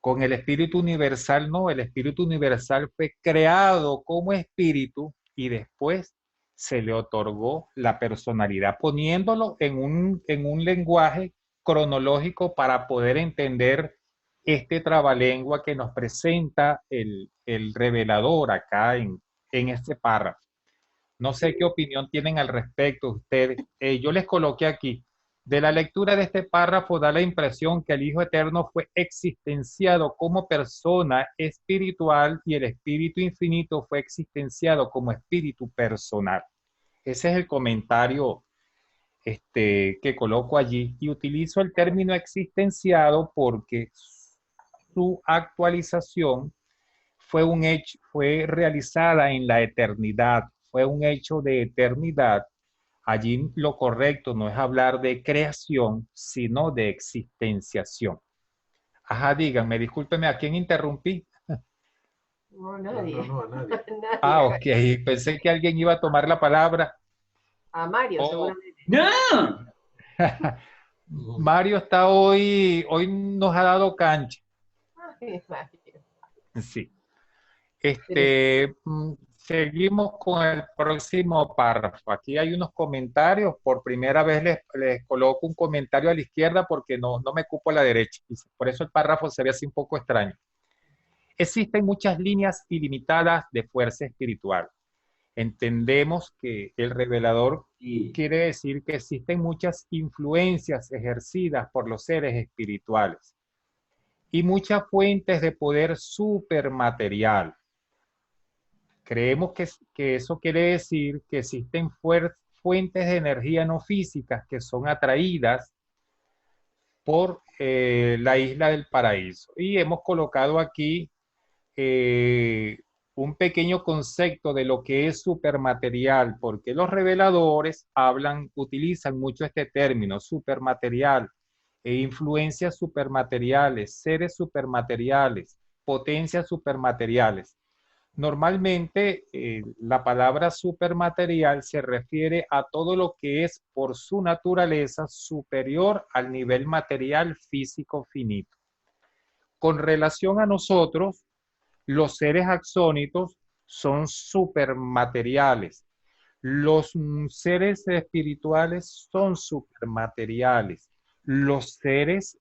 Con el Espíritu Universal no, el Espíritu Universal fue creado como espíritu y después se le otorgó la personalidad, poniéndolo en un lenguaje cronológico para poder entender este trabalengua que nos presenta el revelador acá en este párrafo. No sé qué opinión tienen al respecto ustedes. Yo les coloqué aquí. De la lectura de este párrafo da la impresión que el Hijo Eterno fue existenciado como persona espiritual y el Espíritu Infinito fue existenciado como espíritu personal. Ese es el comentario que coloco allí y utilizo el término existenciado porque su actualización fue realizada en la eternidad, fue un hecho de eternidad. Allí lo correcto no es hablar de creación, sino de existenciación. Ajá, díganme, discúlpeme, ¿a quién interrumpí? No, nadie. No, a nadie. Nadie Ah, acá. ok, pensé que alguien iba a tomar la palabra. A Mario, Oh, seguramente. No, Mario está hoy nos ha dado cancha. Ay, Mario. Sí. Pero Este, Seguimos con el próximo párrafo. Aquí hay unos comentarios. Por primera vez les coloco un comentario a la izquierda porque no me cupo a la derecha. Por eso el párrafo se ve así un poco extraño. Existen muchas líneas ilimitadas de fuerza espiritual. Entendemos que el revelador quiere decir que existen muchas influencias ejercidas por los seres espirituales y muchas fuentes de poder supermaterial. Creemos que eso quiere decir que existen fuentes de energía no físicas que son atraídas por la isla del paraíso. Y hemos colocado aquí un pequeño concepto de lo que es supermaterial, porque los reveladores utilizan mucho este término, supermaterial, influencias supermateriales, seres supermateriales, potencias supermateriales. Normalmente la palabra supermaterial se refiere a todo lo que es por su naturaleza superior al nivel material físico finito. Con relación a nosotros, los seres axónitos son supermateriales. Los seres espirituales son supermateriales. Los seres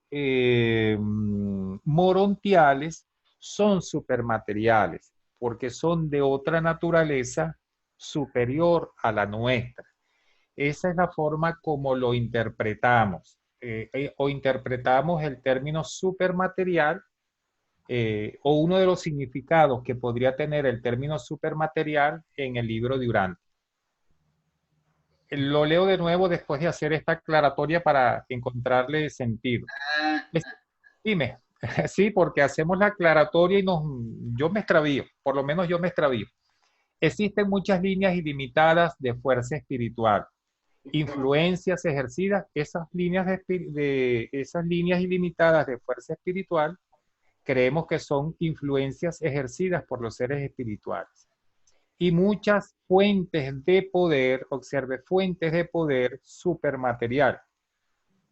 morontiales son supermateriales porque son de otra naturaleza superior a la nuestra. Esa es la forma como lo interpretamos. O interpretamos el término supermaterial o uno de los significados que podría tener el término supermaterial en el libro de Urantia. Lo leo de nuevo después de hacer esta aclaratoria para encontrarle sentido. Dime, sí, porque hacemos la aclaratoria y yo me extravío, por lo menos yo me extravío. Existen muchas líneas ilimitadas de fuerza espiritual, influencias ejercidas, esas líneas ilimitadas de fuerza espiritual creemos que son influencias ejercidas por los seres espirituales. Y muchas fuentes de poder, observe, fuentes de poder supermaterial.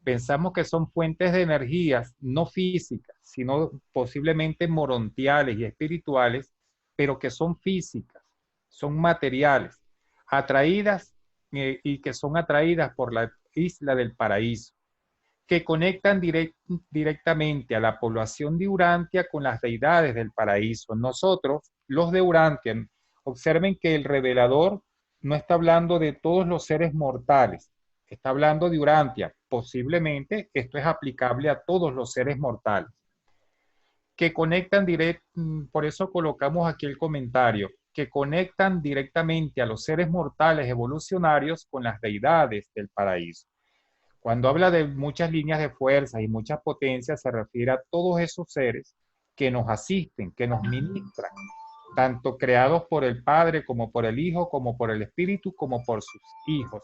Pensamos que son fuentes de energías no físicas, sino posiblemente morontiales y espirituales, pero que son físicas, son materiales, atraídas y que son atraídas por la isla del paraíso, que conectan directamente a la población de Urantia con las deidades del paraíso. Nosotros, los de Urantia, observen que el revelador no está hablando de todos los seres mortales, está hablando de Urantia. Posiblemente esto es aplicable a todos los seres mortales, que conectan por eso colocamos aquí el comentario, que conectan directamente a los seres mortales evolucionarios con las deidades del paraíso. Cuando habla de muchas líneas de fuerza y muchas potencias, se refiere a todos esos seres que nos asisten, que nos ministran, tanto creados por el Padre como por el Hijo, como por el Espíritu, como por sus hijos.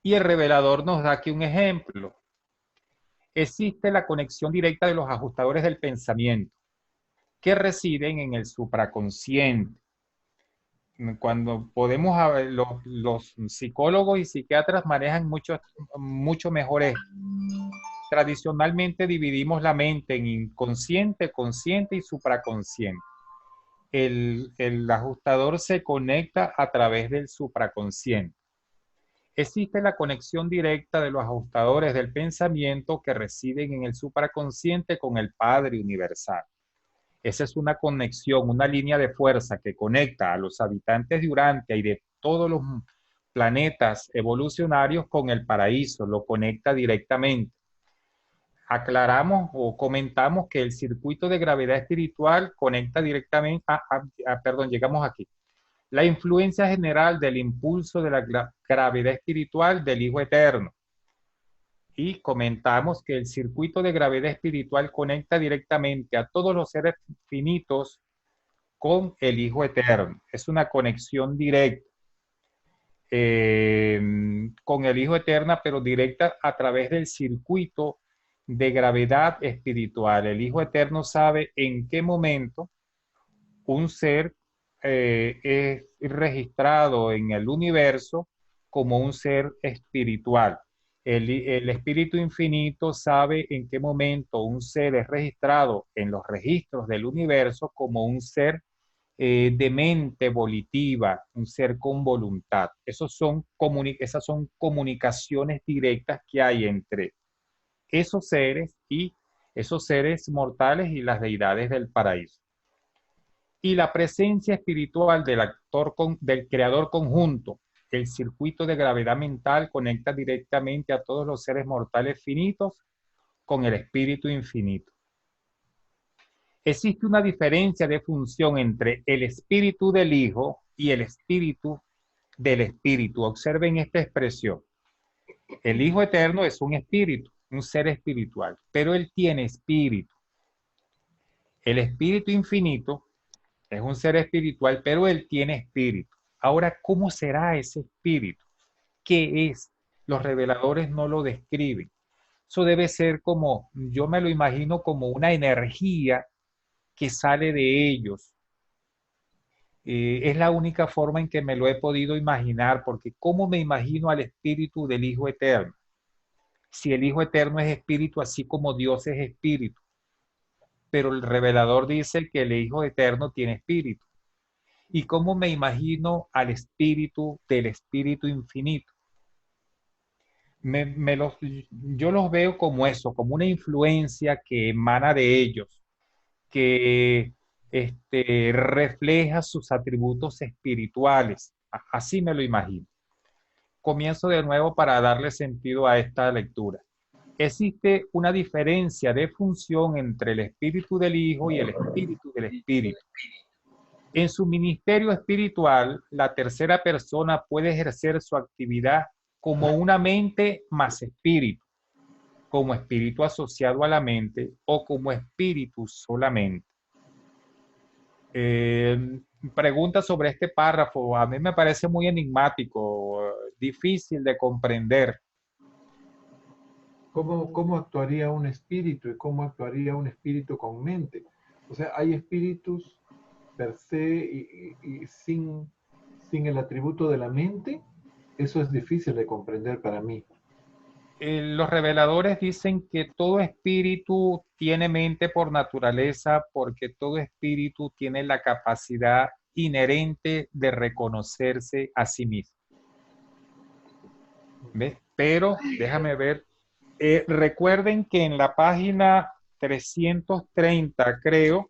Y el revelador nos da aquí un ejemplo. Existe la conexión directa de los ajustadores del pensamiento, que residen en el supraconsciente. Cuando podemos, los psicólogos y psiquiatras manejan mucho mejor esto. Tradicionalmente dividimos la mente en inconsciente, consciente y supraconsciente. El ajustador se conecta a través del supraconsciente. Existe la conexión directa de los ajustadores del pensamiento que residen en el supraconsciente con el Padre Universal. Esa es una conexión, una línea de fuerza que conecta a los habitantes de Urantia y de todos los planetas evolucionarios con el paraíso, lo conecta directamente. Aclaramos o comentamos que el circuito de gravedad espiritual conecta directamente, llegamos aquí. La influencia general del impulso de la gravedad espiritual del Hijo Eterno. Y comentamos que el circuito de gravedad espiritual conecta directamente a todos los seres finitos con el Hijo Eterno. Es una conexión directa con el Hijo Eterno, pero directa a través del circuito de gravedad espiritual. El Hijo Eterno sabe en qué momento un ser es registrado en el universo como un ser espiritual. El Espíritu Infinito sabe en qué momento un ser es registrado en los registros del universo como un ser de mente volitiva, un ser con voluntad. Esas son comunicaciones directas que hay entre esos seres y esos seres mortales y las deidades del paraíso. Y la presencia espiritual del creador conjunto, el circuito de gravedad mental conecta directamente a todos los seres mortales finitos con el espíritu infinito. Existe una diferencia de función entre el espíritu del Hijo y el espíritu del Espíritu. Observen esta expresión. El Hijo Eterno es un espíritu, un ser espiritual, pero Él tiene espíritu. El Espíritu Infinito es un ser espiritual, pero Él tiene espíritu. Ahora, ¿cómo será ese espíritu? ¿Qué es? Los reveladores no lo describen. Eso debe ser como, yo me lo imagino como una energía que sale de ellos. Es la única forma en que me lo he podido imaginar, porque ¿cómo me imagino al espíritu del Hijo Eterno? Si el Hijo Eterno es espíritu, así como Dios es espíritu. Pero el revelador dice que el Hijo Eterno tiene espíritu. ¿Y cómo me imagino al espíritu del Espíritu Infinito? Yo los veo como eso, como una influencia que emana de ellos, que refleja sus atributos espirituales. Así me lo imagino. Comienzo de nuevo para darle sentido a esta lectura. Existe una diferencia de función entre el espíritu del Hijo y el espíritu del Espíritu. En su ministerio espiritual, la tercera persona puede ejercer su actividad como una mente más espíritu, como espíritu asociado a la mente o como espíritu solamente. Pregunta sobre este párrafo. A mí me parece muy enigmático, difícil de comprender. ¿Cómo actuaría un espíritu y cómo actuaría un espíritu con mente? O sea, hay espíritus per se y sin el atributo de la mente. Eso es difícil de comprender para mí. Los reveladores dicen que todo espíritu tiene mente por naturaleza, porque todo espíritu tiene la capacidad inherente de reconocerse a sí mismo. ¿Ves? Pero déjame ver. Recuerden que en la página 330, creo,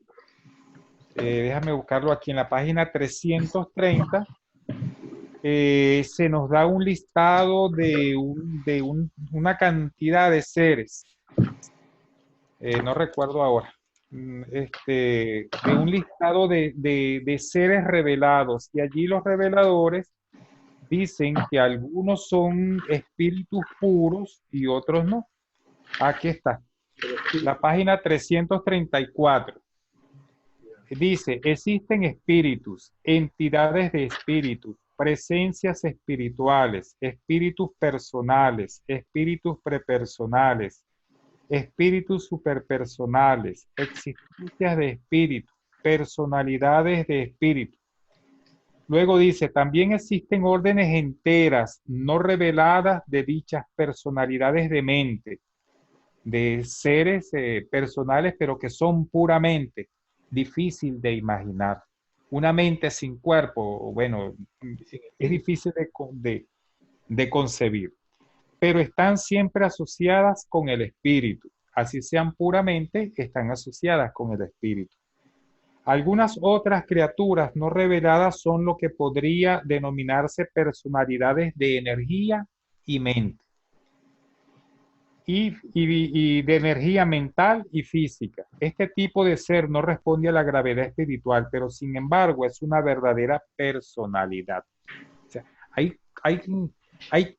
déjame buscarlo aquí, en la página 330, se nos da un listado de una cantidad de seres. No recuerdo ahora. De un listado de seres revelados. Y allí los reveladores dicen que algunos son espíritus puros y otros no. Aquí está. La página 334. Dice, existen espíritus, entidades de espíritus, presencias espirituales, espíritus personales, espíritus prepersonales, espíritus superpersonales, existencias de espíritu, personalidades de espíritu. Luego dice, también existen órdenes enteras, no reveladas de dichas personalidades de mente, de seres personales, pero que son puramente difícil de imaginar. Una mente sin cuerpo, bueno, es difícil de concebir, pero están siempre asociadas con el espíritu. Así sean puramente, están asociadas con el espíritu. Algunas otras criaturas no reveladas son lo que podría denominarse personalidades de energía y mente. Y de energía mental y física. Este tipo de ser no responde a la gravedad espiritual, pero sin embargo es una verdadera personalidad. O sea, hay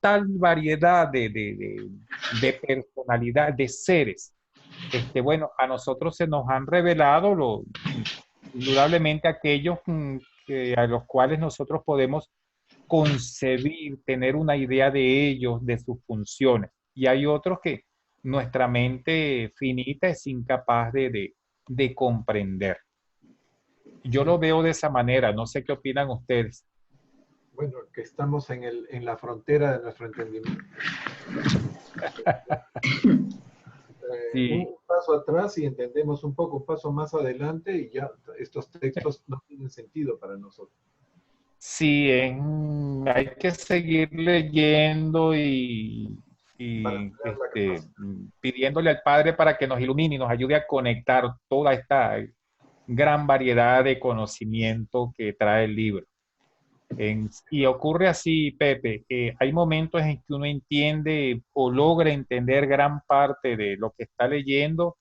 tal variedad de personalidad, de seres. Bueno, a nosotros se nos han revelado indudablemente aquellos a los cuales nosotros podemos concebir, tener una idea de ellos, de sus funciones. Y hay otros que nuestra mente finita es incapaz de comprender. Yo lo veo de esa manera, no sé qué opinan ustedes. Bueno, que estamos en la frontera de nuestro entendimiento. Sí, un paso atrás y entendemos un poco, un paso más adelante y ya estos textos no tienen sentido para nosotros. sí, hay que seguir leyendo Para y, tener la capacidad. pidiéndole al Padre para que nos ilumine y nos ayude a conectar toda esta gran variedad de conocimiento que trae el libro. Y ocurre así, Pepe, hay momentos en que uno entiende o logra entender gran parte de lo que está leyendo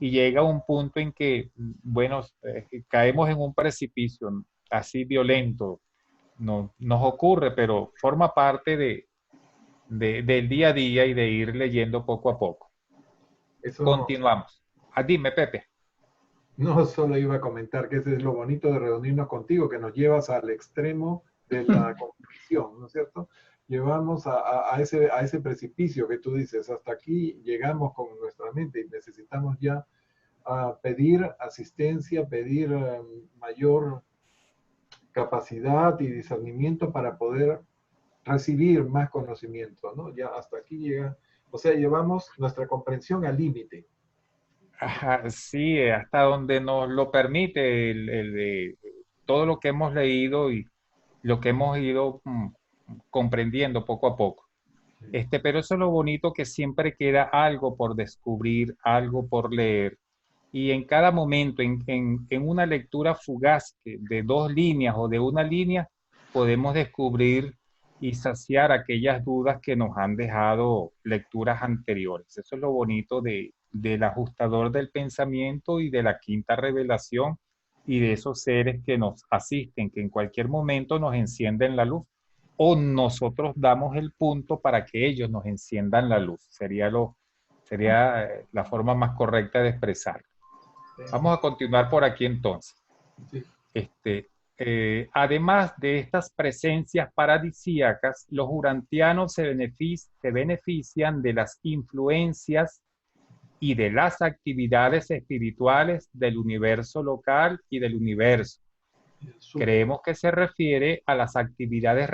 y llega a un punto en que, bueno, caemos en un precipicio así violento. No, nos ocurre, pero forma parte del día a día y de ir leyendo poco a poco. Eso Continuamos. Dime, Pepe. no solo iba a comentar que ese es lo bonito de reunirnos contigo, que nos llevas al extremo de la comprensión, ¿no es cierto? Llevamos a ese precipicio que tú dices, hasta aquí llegamos con nuestra mente y necesitamos ya pedir asistencia, pedir mayor capacidad y discernimiento para poder recibir más conocimiento, ¿no? Ya hasta aquí llega, o sea, llevamos nuestra comprensión al límite. Ajá, sí, hasta donde nos lo permite todo lo que hemos leído y lo que hemos ido comprendiendo poco a poco. Pero eso es lo bonito, que siempre queda algo por descubrir, algo por leer. Y en cada momento, en una lectura fugaz de 2 líneas o de una línea, podemos descubrir y saciar aquellas dudas que nos han dejado lecturas anteriores. Eso es lo bonito del ajustador del pensamiento y de la quinta revelación y de esos seres que nos asisten, que en cualquier momento nos encienden la luz o nosotros damos el punto para que ellos nos enciendan la luz. Sería la forma más correcta de expresarlo. Vamos a continuar por aquí entonces. Sí. Además de estas presencias paradisíacas, los urantianos se benefician de las influencias y de las actividades espirituales del universo local y del universo. Creemos que se refiere a las actividades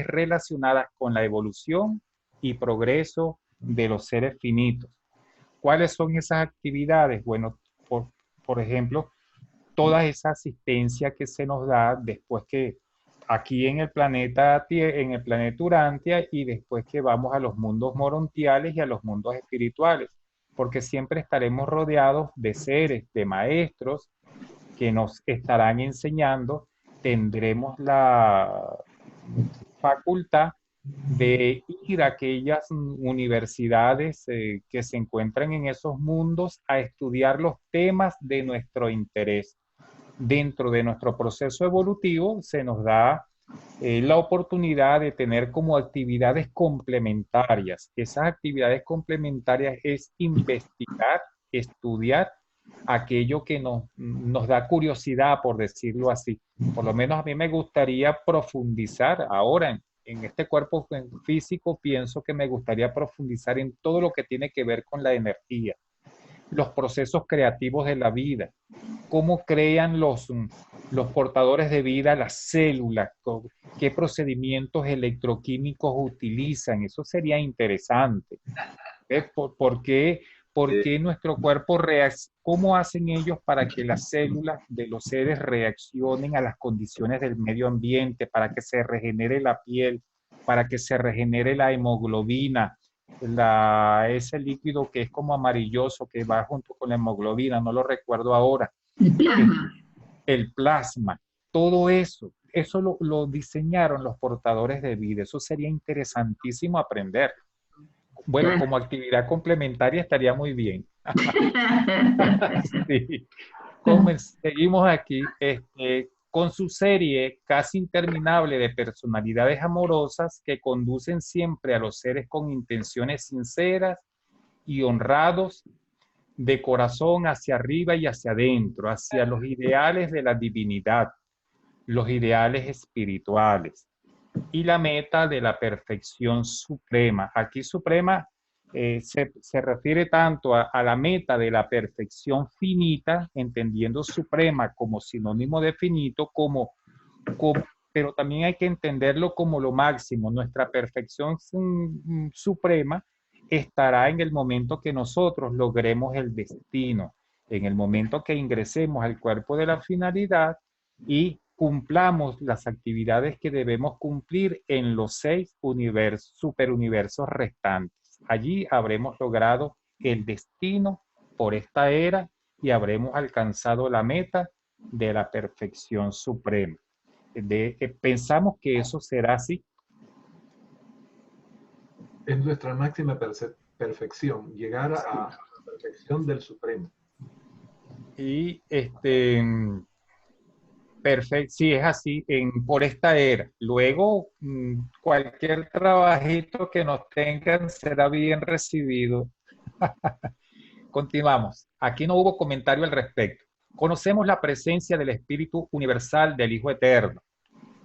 relacionadas con la evolución y progreso de los seres finitos. ¿Cuáles son esas actividades? Bueno, por ejemplo, toda esa asistencia que se nos da después que aquí en el planeta Urantia y después que vamos a los mundos morontiales y a los mundos espirituales, porque siempre estaremos rodeados de seres, de maestros que nos estarán enseñando. Tendremos la facultad de ir a aquellas universidades que se encuentran en esos mundos a estudiar los temas de nuestro interés. Dentro de nuestro proceso evolutivo se nos da la oportunidad de tener como actividades complementarias. Esas actividades complementarias es investigar, estudiar aquello que nos da curiosidad, por decirlo así. Por lo menos a mí me gustaría profundizar ahora en este cuerpo físico, pienso que me gustaría profundizar en todo lo que tiene que ver con la energía, los procesos creativos de la vida, cómo crean los portadores de vida las células, qué procedimientos electroquímicos utilizan. Eso sería interesante. ¿Por qué nuestro cuerpo cómo hacen ellos para que las células de los seres reaccionen a las condiciones del medio ambiente, para que se regenere la piel, para que se regenere la hemoglobina, ese líquido que es como amarilloso que va junto con la hemoglobina, no lo recuerdo ahora. El plasma. El plasma, todo eso lo diseñaron los portadores de vida. Eso sería interesantísimo aprender. Bueno, como actividad complementaria estaría muy bien. Sí. Seguimos aquí con su serie casi interminable de personalidades amorosas que conducen siempre a los seres con intenciones sinceras y honrados de corazón hacia arriba y hacia adentro, hacia los ideales de la divinidad, los ideales espirituales y la meta de la perfección suprema. Aquí suprema se refiere tanto a la meta de la perfección finita, entendiendo suprema como sinónimo de finito, pero también hay que entenderlo como lo máximo. Nuestra perfección suprema estará en el momento que nosotros logremos el destino, en el momento que ingresemos al cuerpo de la finalidad y cumplamos las actividades que debemos cumplir en los 6 superuniversos restantes. Allí habremos logrado el destino por esta era y habremos alcanzado la meta de la perfección suprema. Pensamos que eso será así. Es nuestra máxima perfección, llegar a la perfección del Supremo. Y perfecto, sí, es así, por esta era. Luego, cualquier trabajito que nos tengan será bien recibido. Continuamos. Aquí no hubo comentario al respecto. Conocemos la presencia del Espíritu Universal del Hijo Eterno.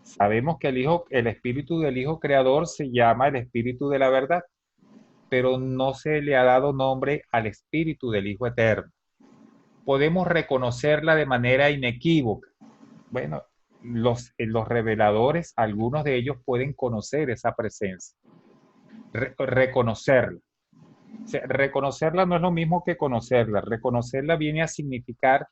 Sabemos que el Espíritu del Hijo Creador se llama el Espíritu de la Verdad, pero no se le ha dado nombre al Espíritu del Hijo Eterno. Podemos reconocerla de manera inequívoca. Bueno, los reveladores, algunos de ellos pueden conocer esa presencia, reconocerla. O sea, reconocerla no es lo mismo que conocerla. Reconocerla viene a significar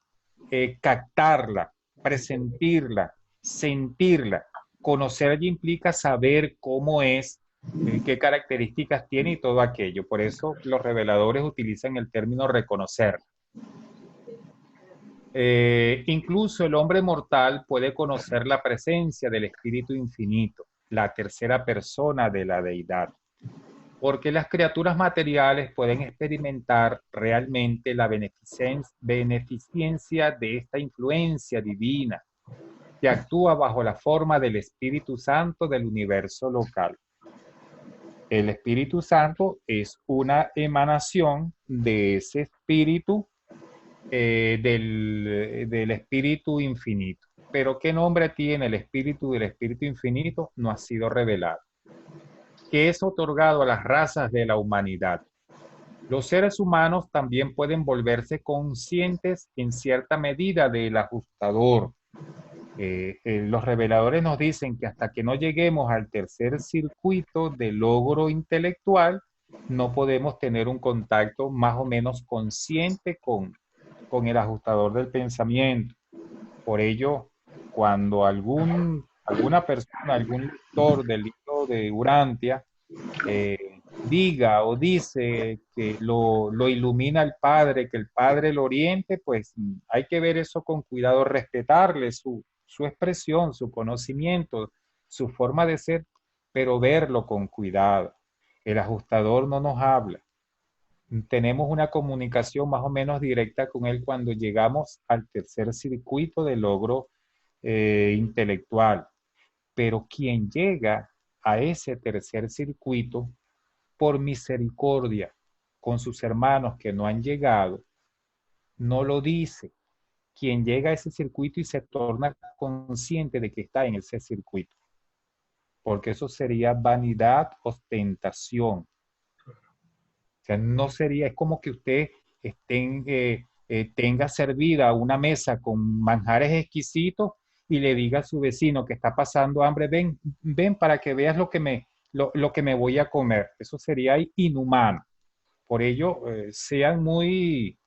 captarla, presentirla, sentirla. Conocerla implica saber cómo es, qué características tiene y todo aquello. Por eso los reveladores utilizan el término reconocerla. Incluso el hombre mortal puede conocer la presencia del Espíritu Infinito, la tercera persona de la deidad, porque las criaturas materiales pueden experimentar realmente la beneficencia de esta influencia divina que actúa bajo la forma del Espíritu Santo del universo local. El Espíritu Santo es una emanación de ese espíritu del Espíritu Infinito. Pero ¿qué nombre tiene el Espíritu del Espíritu Infinito? No ha sido revelado. Que es otorgado a las razas de la humanidad. Los seres humanos también pueden volverse conscientes en cierta medida del ajustador. Los reveladores nos dicen que hasta que no lleguemos al tercer circuito de logro intelectual, no podemos tener un contacto más o menos consciente con el ajustador del pensamiento. Por ello, cuando alguna persona, algún lector del libro de Urantia diga o dice que lo ilumina el Padre, que el Padre lo oriente, pues hay que ver eso con cuidado, respetarle su expresión, su conocimiento, su forma de ser, pero verlo con cuidado. El ajustador no nos habla. Tenemos una comunicación más o menos directa con él cuando llegamos al tercer circuito de logro intelectual. Pero quien llega a ese tercer circuito, por misericordia con sus hermanos que no han llegado, no lo dice. Quien llega a ese circuito y se torna consciente de que está en ese circuito. Porque eso sería vanidad, ostentación. O sea, no sería, es como que usted tenga servida una mesa con manjares exquisitos y le diga a su vecino que está pasando hambre, ven para que veas lo que me voy a comer. Eso sería inhumano. Por ello, sean muy,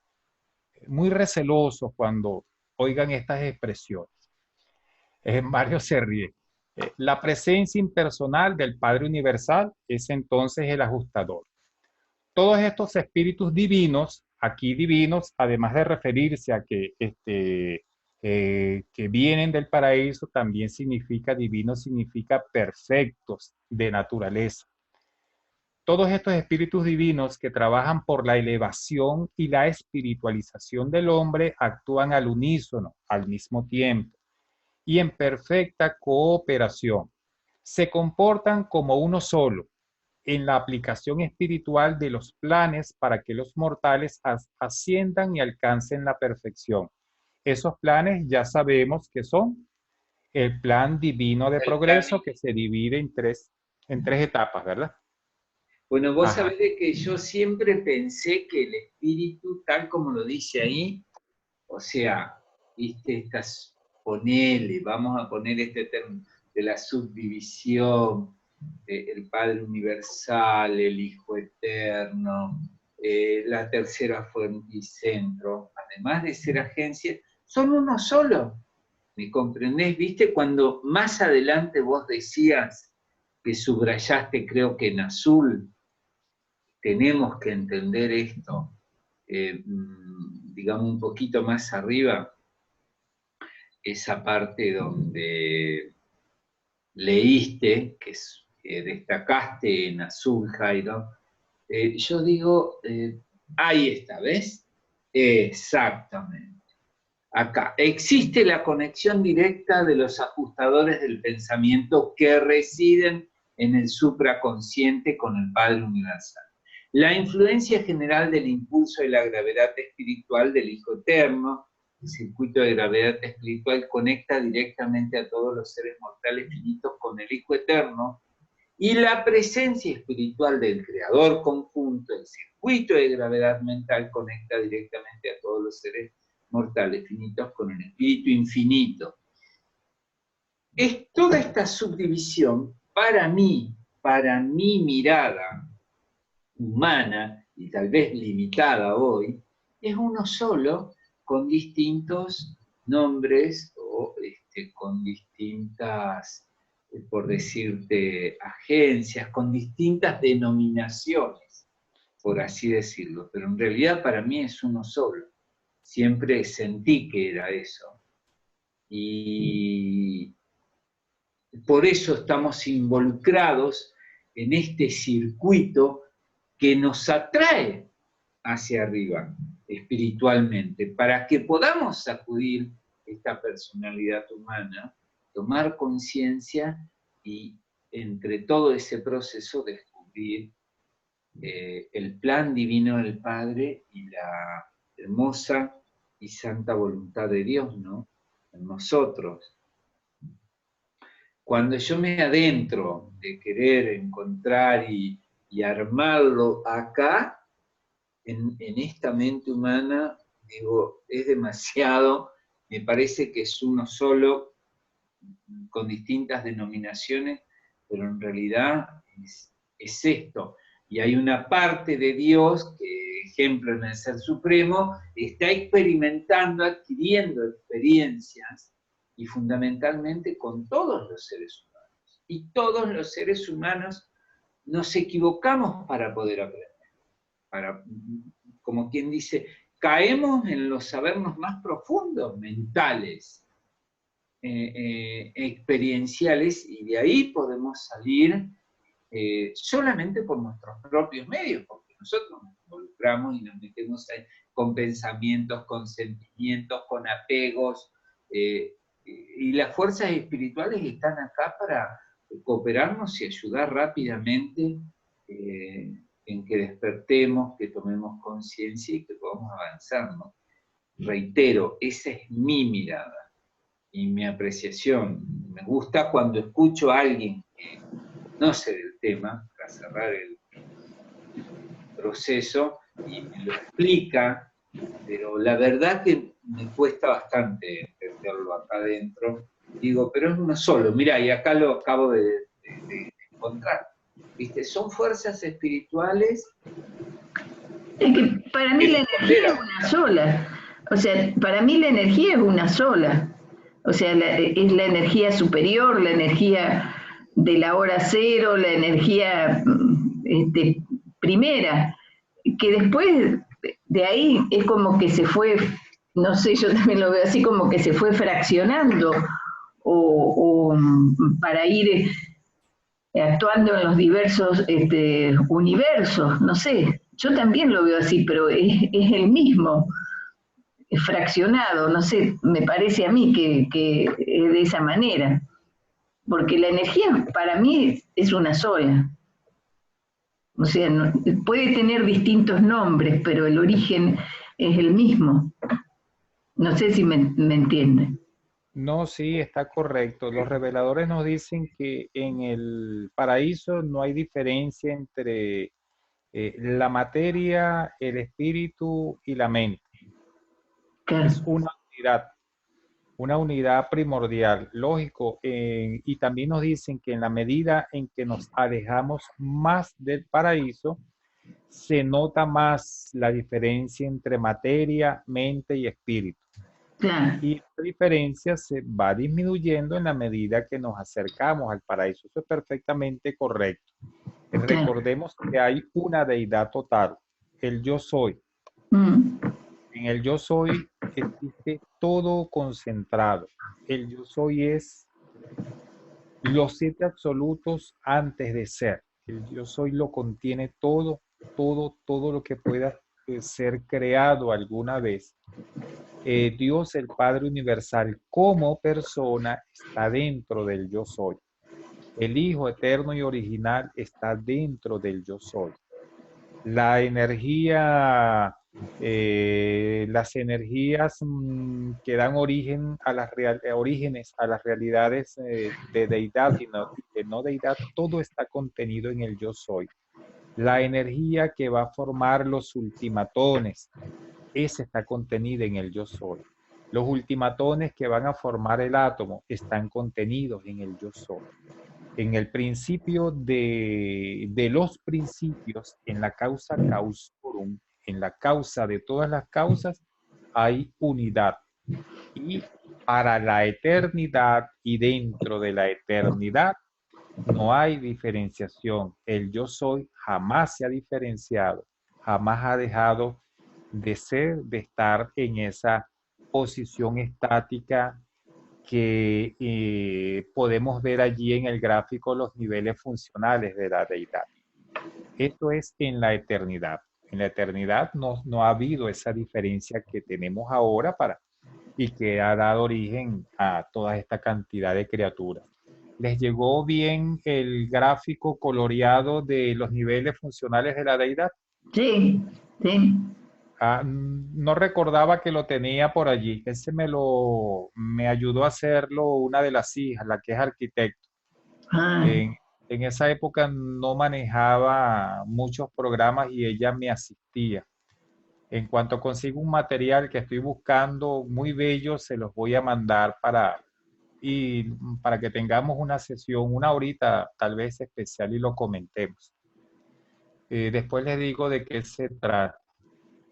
muy recelosos cuando oigan estas expresiones. Mario se ríe. La presencia impersonal del Padre Universal es entonces el ajustador. Todos estos espíritus divinos, aquí divinos, además de referirse a que vienen del paraíso, también significa divino, significa perfectos de naturaleza. Todos estos espíritus divinos que trabajan por la elevación y la espiritualización del hombre actúan al unísono, al mismo tiempo, y en perfecta cooperación. Se comportan como uno solo en la aplicación espiritual de los planes para que los mortales asciendan y alcancen la perfección. Esos planes ya sabemos que son el plan divino de progreso que se divide en tres etapas, ¿verdad? Bueno, vos sabés de que yo siempre pensé que el espíritu, tal como lo dice ahí, o sea, viste, vamos a poner este término de la subdivisión, el Padre Universal, el Hijo Eterno, la tercera fuente y centro, además de ser agencia, son uno solo. ¿Me comprendés? ¿Viste? Cuando más adelante vos decías, que subrayaste creo que en azul, tenemos que entender esto, digamos un poquito más arriba, esa parte donde leíste, que destacaste en azul, Jairo, yo digo, ahí está, ¿ves? Exactamente. Acá, existe la conexión directa de los ajustadores del pensamiento que residen en el supraconsciente con el Padre Universal. La influencia general del impulso de la gravedad espiritual del Hijo Eterno, el circuito de gravedad espiritual conecta directamente a todos los seres mortales finitos con el Hijo Eterno, y la presencia espiritual del Creador conjunto, el circuito de gravedad mental, conecta directamente a todos los seres mortales finitos con el Espíritu infinito. Es toda esta subdivisión, para mí, para mi mirada humana, y tal vez limitada hoy, es uno solo, con distintos nombres o con distintas, por decirte, agencias, con distintas denominaciones, por así decirlo, pero en realidad para mí es uno solo. Siempre sentí que era eso. Y por eso estamos involucrados en este circuito que nos atrae hacia arriba espiritualmente, para que podamos sacudir esta personalidad humana, tomar conciencia y entre todo ese proceso descubrir el plan divino del Padre y la hermosa y santa voluntad de Dios, ¿no? En nosotros. Cuando yo me adentro de querer encontrar y armarlo acá, en esta mente humana, digo, es demasiado, me parece que es uno solo, con distintas denominaciones, pero en realidad es esto. Y hay una parte de Dios que, ejemplo en el Ser Supremo, está experimentando, adquiriendo experiencias, y fundamentalmente con todos los seres humanos. Y todos los seres humanos nos equivocamos para poder aprender. Como quien dice, caemos en los sabernos más profundos, mentales, experienciales, y de ahí podemos salir solamente por nuestros propios medios, porque nosotros nos involucramos y nos metemos con pensamientos, con sentimientos, con apegos, y las fuerzas espirituales están acá para cooperarnos y ayudar rápidamente en que despertemos, que tomemos conciencia y que podamos avanzar, ¿no? Reitero, esa es mi mirada y mi apreciación. Me gusta cuando escucho a alguien que no sé del tema, para cerrar el proceso, y me lo explica, pero la verdad que me cuesta bastante entenderlo acá adentro. Digo, pero es uno solo, mirá, y acá lo acabo de encontrar. ¿Viste? Son fuerzas espirituales. Es que para mí la energía es una sola. O sea, para mí la energía es una sola. O sea, es la energía superior, la energía de la hora cero, la energía primera, que después de ahí es como que se fue, no sé, yo también lo veo así, como que se fue fraccionando o para ir actuando en los diversos universos, no sé, yo también lo veo así, pero es el mismo, fraccionado, no sé, me parece a mí que es de esa manera, porque la energía para mí es una sola. O sea, no, puede tener distintos nombres, pero el origen es el mismo. No sé si me entienden. No, sí, está correcto. Los reveladores nos dicen que en el paraíso no hay diferencia entre la materia, el espíritu y la mente. Claro. Es una unidad. una unidad primordial, lógico, y también nos dicen que en la medida en que nos alejamos más del paraíso, se nota más la diferencia entre materia, mente y espíritu. Claro, Y la diferencia se va disminuyendo en la medida que nos acercamos al paraíso. Eso es perfectamente correcto. claro. Recordemos que hay una deidad total, el yo soy. Mm, En el yo soy existe todo concentrado. El yo soy es los siete absolutos antes de ser. El yo soy lo contiene todo, todo lo que pueda ser creado alguna vez. Dios, el Padre Universal, como persona, está dentro del yo soy. El Hijo eterno y original está dentro del yo soy. La energía, las energías que dan origen a orígenes a las realidades de deidad y de no deidad, todo está contenido en el yo soy. La energía que va a formar los ultimatones, esa está contenida en el yo soy. Los ultimatones que van a formar el átomo están contenidos en el yo soy. En el principio de los principios, en la causa causorum, en la causa de todas las causas, hay unidad. Y para la eternidad y dentro de la eternidad, no hay diferenciación. El yo soy jamás se ha diferenciado, jamás ha dejado de ser, de estar en esa posición estática que podemos ver allí en el gráfico los niveles funcionales de la deidad. Esto es en la eternidad. En la eternidad no ha habido esa diferencia que tenemos ahora y que ha dado origen a toda esta cantidad de criaturas. ¿Les llegó bien el gráfico coloreado de los niveles funcionales de la deidad? sí, sí. No recordaba que lo tenía por allí. Ese me ayudó a hacerlo una de las hijas, la que es arquitecto. Ah, En esa época no manejaba muchos programas y ella me asistía. En cuanto consigo un material que estoy buscando muy bello, se los voy a mandar para que tengamos una sesión, una horita tal vez especial y lo comentemos. Después les digo de qué se trata.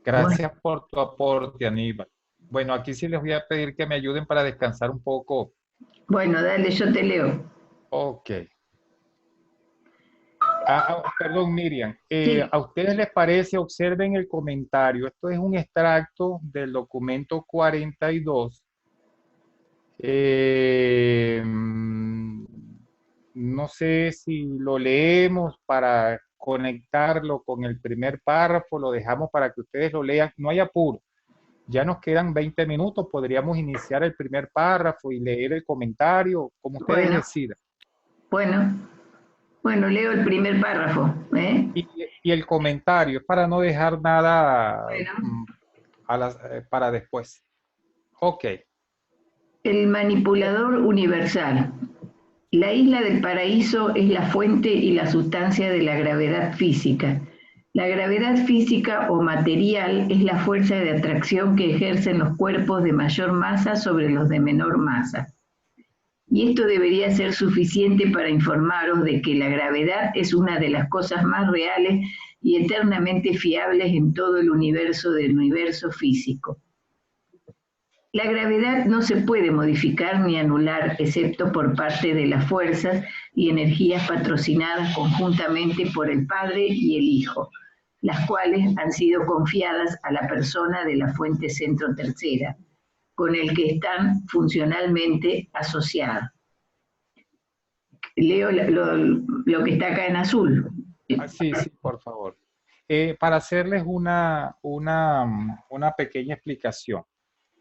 bueno, Gracias por tu aporte, Aníbal. Bueno, aquí sí les voy a pedir que me ayuden para descansar un poco. bueno, dale, yo te leo. Ok. Perdón, Miriam. Sí, ¿A ustedes les parece? Observen el comentario. Esto es un extracto del documento 42. No sé si lo leemos para conectarlo con el primer párrafo, lo dejamos para que ustedes lo lean. No hay apuro. Ya nos quedan 20 minutos, podríamos iniciar el primer párrafo y leer el comentario, como ustedes bueno, decidan. bueno, bueno, leo el primer párrafo, ¿eh? Y el comentario es para no dejar nada Bueno, para después. Ok. el manipulador universal. La isla del paraíso es la fuente y la sustancia de la gravedad física. La gravedad física o material es la fuerza de atracción que ejercen los cuerpos de mayor masa sobre los de menor masa. Y esto debería ser suficiente para informaros de que la gravedad es una de las cosas más reales y eternamente fiables en todo el universo del universo físico. La gravedad no se puede modificar ni anular excepto por parte de las fuerzas y energías patrocinadas conjuntamente por el Padre y el Hijo, las cuales han sido confiadas a la persona de la fuente centro tercera, con el que están funcionalmente asociadas. Leo lo que está acá en azul. Sí, sí, por favor. Para hacerles una pequeña explicación.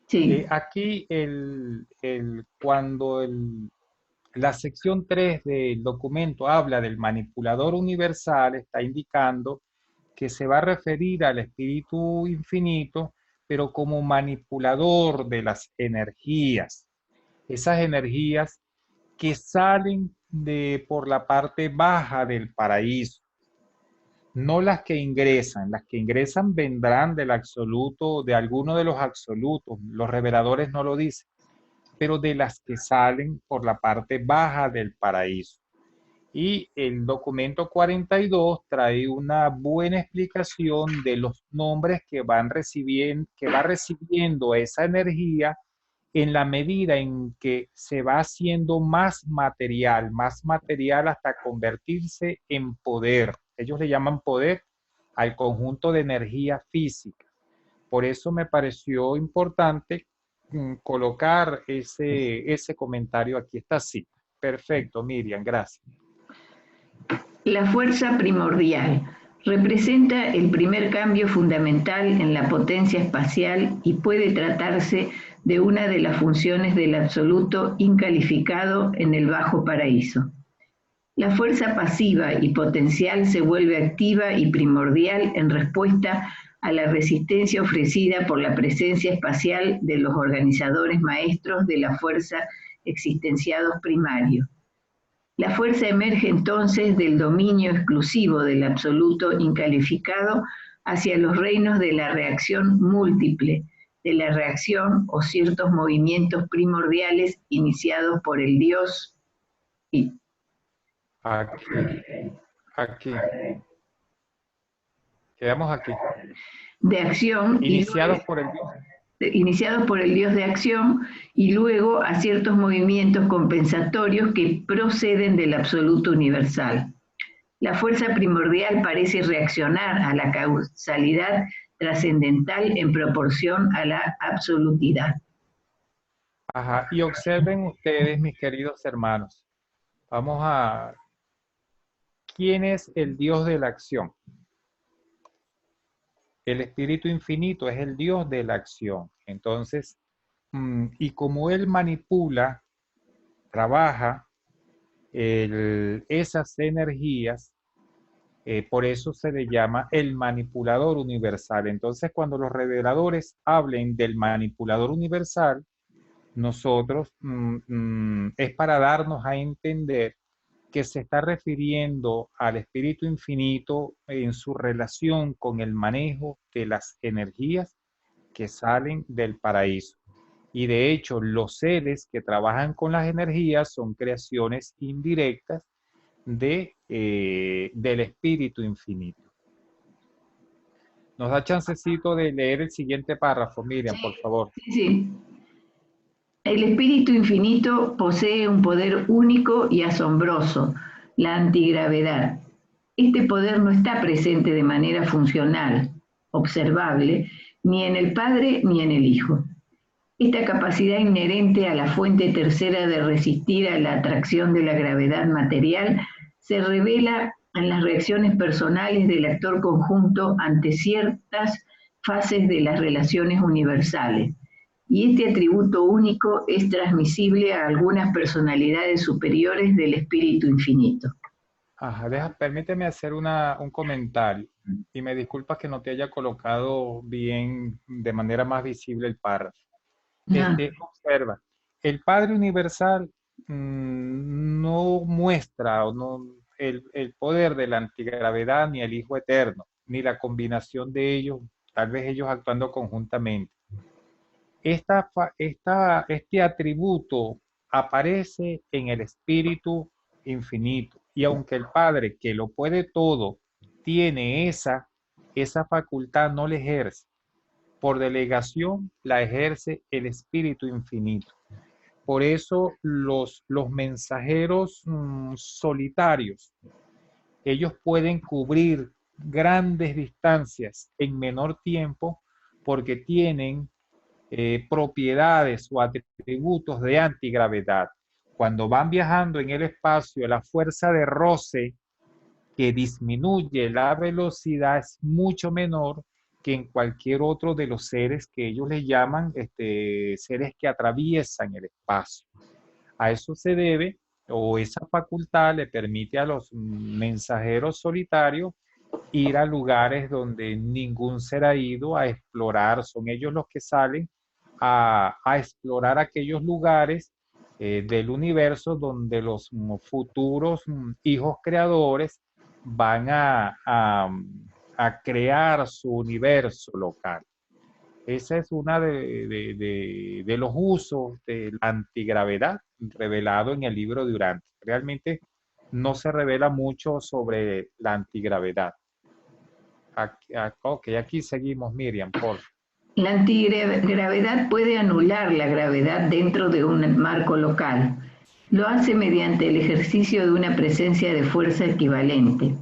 Sí, Aquí, cuando la sección 3 del documento habla del manipulador universal, está indicando que se va a referir al espíritu infinito, pero como manipulador de las energías. Esas energías que salen por la parte baja del paraíso, no las que ingresan vendrán del absoluto, de alguno de los absolutos, los reveladores no lo dicen. pero de las que salen por la parte baja del paraíso. Y el documento 42 trae una buena explicación de los nombres que va recibiendo esa energía en la medida en que se va haciendo más material hasta convertirse en poder. Ellos le llaman poder al conjunto de energía física. Por eso me pareció importante colocar ese comentario aquí, esta cita. Perfecto, Miriam, gracias. La fuerza primordial representa el primer cambio fundamental en la potencia espacial y puede tratarse de una de las funciones del absoluto incalificado en el bajo paraíso. La fuerza pasiva y potencial se vuelve activa y primordial en respuesta a la resistencia ofrecida por la presencia espacial de los organizadores maestros de la fuerza existenciados primarios. La fuerza emerge entonces del dominio exclusivo del absoluto incalificado hacia los reinos de la reacción múltiple, de la reacción o ciertos movimientos primordiales iniciados por el Dios y Aquí. Quedamos aquí. De acción. Iniciados por el Dios. Iniciados por el Dios de acción y luego a ciertos movimientos compensatorios que proceden del absoluto universal. La fuerza primordial parece reaccionar a la causalidad trascendental en proporción a la absolutidad. Ajá, y observen ustedes, mis queridos hermanos, vamos a... ¿Quién es el Dios de la acción? El Espíritu Infinito es el Dios de la acción. Entonces, y como Él manipula, trabaja esas energías, por eso se le llama el manipulador universal. Entonces, cuando los reveladores hablen del manipulador universal, nosotros es para darnos a entender que se está refiriendo al Espíritu Infinito en su relación con el manejo de las energías que salen del paraíso. Y de hecho, los seres que trabajan con las energías son creaciones indirectas del Espíritu Infinito. Nos da chancecito de leer el siguiente párrafo, Miriam, por favor. Sí. El Espíritu Infinito posee un poder único y asombroso, la antigravedad. Este poder no está presente de manera funcional, observable, ni en el Padre ni en el Hijo. Esta capacidad inherente a la fuente tercera de resistir a la atracción de la gravedad material se revela en las reacciones personales del actor conjunto ante ciertas fases de las relaciones universales. Y este atributo único es transmisible a algunas personalidades superiores del Espíritu Infinito. Ajá, permíteme hacer un comentario y me disculpas que no te haya colocado bien de manera más visible el párrafo. Observa, el Padre Universal no muestra el poder de la antigravedad ni el Hijo Eterno, ni la combinación de ellos, tal vez ellos actuando conjuntamente. Este atributo aparece en el Espíritu Infinito. Y aunque el Padre, que lo puede todo, tiene esa facultad, no la ejerce. Por delegación la ejerce el Espíritu Infinito. Por eso los mensajeros solitarios, ellos pueden cubrir grandes distancias en menor tiempo porque tienen propiedades o atributos de antigravedad. Cuando van viajando en el espacio, la fuerza de roce que disminuye la velocidad es mucho menor que en cualquier otro de los seres que ellos les llaman seres que atraviesan el espacio. A eso se debe, o esa facultad le permite a los mensajeros solitarios ir a lugares donde ningún ser ha ido a explorar. Son ellos los que salen a explorar aquellos lugares del universo donde los futuros hijos creadores van a crear su universo local. Esa es una de los usos de la antigravedad revelado en el libro de Urantia. Realmente no se revela mucho sobre la antigravedad. Ok, aquí seguimos, Miriam, por favor. La antigravedad puede anular la gravedad dentro de un marco local. Lo hace mediante el ejercicio de una presencia de fuerza equivalente.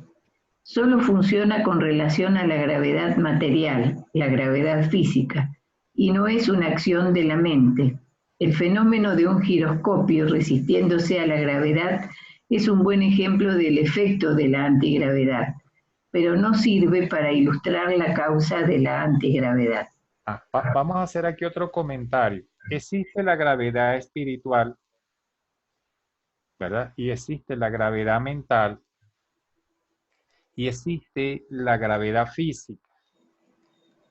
Solo funciona con relación a la gravedad material, la gravedad física, y no es una acción de la mente. El fenómeno de un giroscopio resistiéndose a la gravedad es un buen ejemplo del efecto de la antigravedad, pero no sirve para ilustrar la causa de la antigravedad. Vamos a hacer aquí otro comentario. Existe la gravedad espiritual, ¿verdad? Y existe la gravedad mental y existe la gravedad física,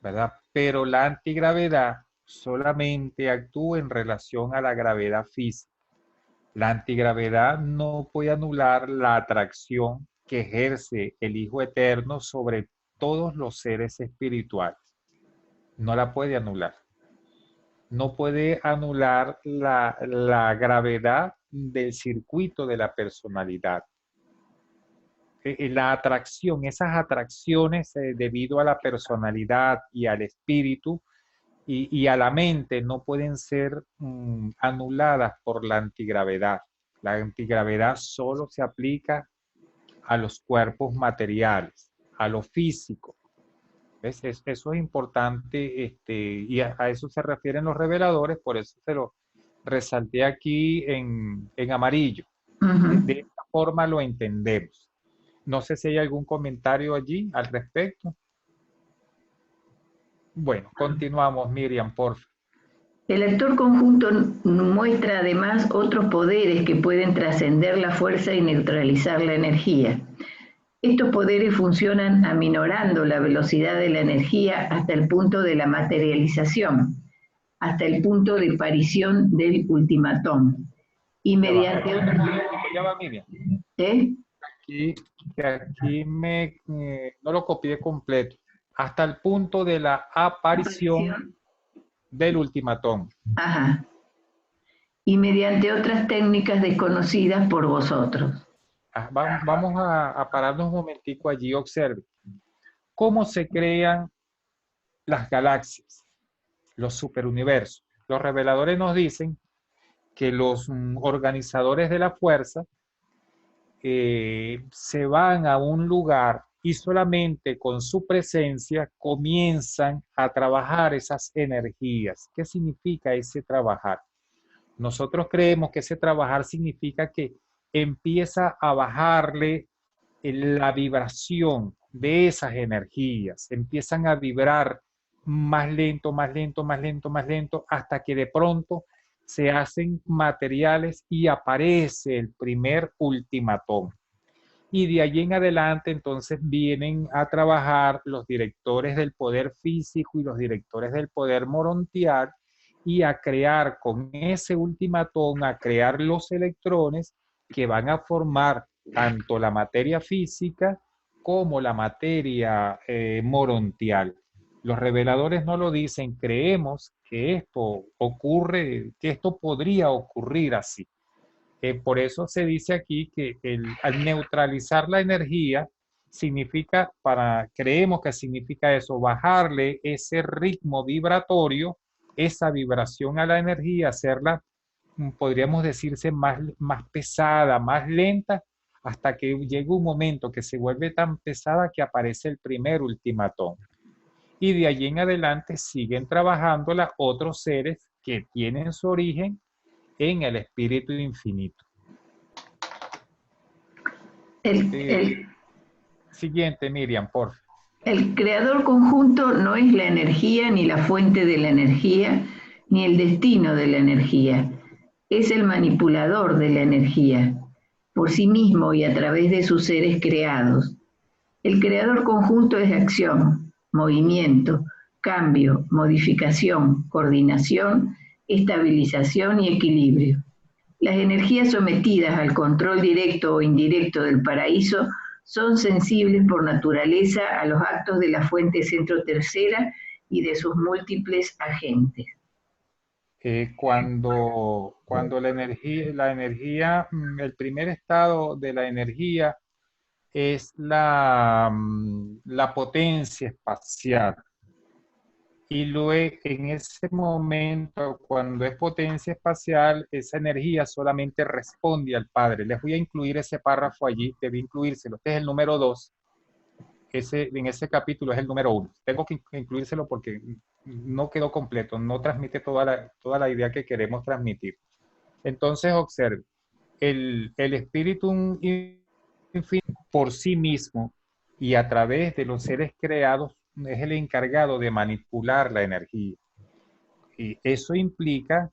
¿verdad? Pero la antigravedad solamente actúa en relación a la gravedad física. La antigravedad no puede anular la atracción que ejerce el Hijo Eterno sobre todos los seres espirituales. No la puede anular. No puede anular la gravedad del circuito de la personalidad. La atracción, esas atracciones debido a la personalidad y al espíritu y a la mente no pueden ser anuladas por la antigravedad. La antigravedad solo se aplica a los cuerpos materiales, a lo físico. ¿Ves? Eso es importante y a eso se refieren los reveladores, por eso se lo resalté aquí en amarillo. De esta forma lo entendemos. No sé si hay algún comentario allí al respecto. Bueno, continuamos, Miriam, por favor. El actor conjunto muestra además otros poderes que pueden trascender la fuerza y neutralizar la energía. Estos poderes funcionan aminorando la velocidad de la energía hasta el punto de la materialización, hasta el punto de aparición del ultimatón. Y mediante... Ya va, Miriam. Aquí no lo copié completo. Hasta el punto de la aparición del ultimatón. Ajá. Y mediante otras técnicas desconocidas por vosotros. Vamos a pararnos un momentico allí. Observe cómo se crean las galaxias, los superuniversos. Los reveladores nos dicen que los organizadores de la fuerza se van a un lugar y solamente con su presencia comienzan a trabajar esas energías. ¿Qué significa ese trabajar? Nosotros creemos que ese trabajar significa que empieza a bajarle la vibración de esas energías, empiezan a vibrar más lento, más lento, más lento, más lento, hasta que de pronto se hacen materiales y aparece el primer ultimatón. Y de allí en adelante entonces vienen a trabajar los directores del poder físico y los directores del poder morontial y a crear con ese ultimatón, a crear los electrones que van a formar tanto la materia física como la materia morontial. Los reveladores no lo dicen, creemos que esto ocurre, que esto podría ocurrir así. Por eso se dice aquí que al neutralizar la energía significa, creemos que significa eso, bajarle ese ritmo vibratorio, esa vibración a la energía, hacerla, podríamos decirse, más pesada, más lenta, hasta que llega un momento que se vuelve tan pesada que aparece el primer ultimatón. Y de allí en adelante siguen trabajándola otros seres que tienen su origen en el espíritu infinito. Siguiente, Miriam, por favor. El creador conjunto no es la energía, ni la fuente de la energía, ni el destino de la energía. Es el manipulador de la energía, por sí mismo y a través de sus seres creados. El creador conjunto es acción, movimiento, cambio, modificación, coordinación, estabilización y equilibrio. Las energías sometidas al control directo o indirecto del paraíso son sensibles por naturaleza a los actos de la fuente centro tercera y de sus múltiples agentes. Cuando la energía, el primer estado de la energía es la potencia espacial. Y luego, en ese momento, cuando es potencia espacial, esa energía solamente responde al Padre. Les voy a incluir ese párrafo allí, debe incluírselo. Este es el número 2. En ese capítulo es el número 1. Tengo que incluírselo porque no quedó completo, no transmite toda la idea que queremos transmitir. Entonces, observe, el espíritu infinito por sí mismo y a través de los seres creados es el encargado de manipular la energía. Y eso implica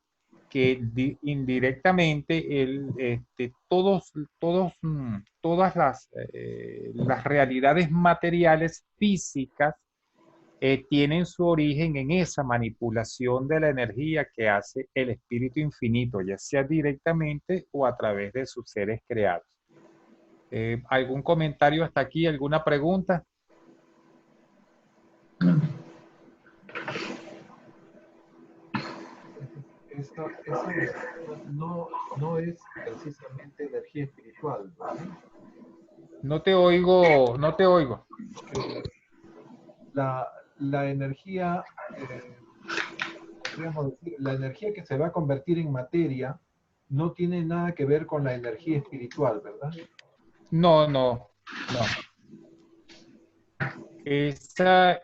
que indirectamente todas las realidades materiales físicas tienen su origen en esa manipulación de la energía que hace el espíritu infinito, ya sea directamente o a través de sus seres creados. ¿Algún comentario hasta aquí? ¿Alguna pregunta? Esa energía no es precisamente energía espiritual, ¿verdad? No te oigo, no te oigo. La energía, podríamos decir, la energía que se va a convertir en materia no tiene nada que ver con la energía espiritual, ¿verdad? No. Esa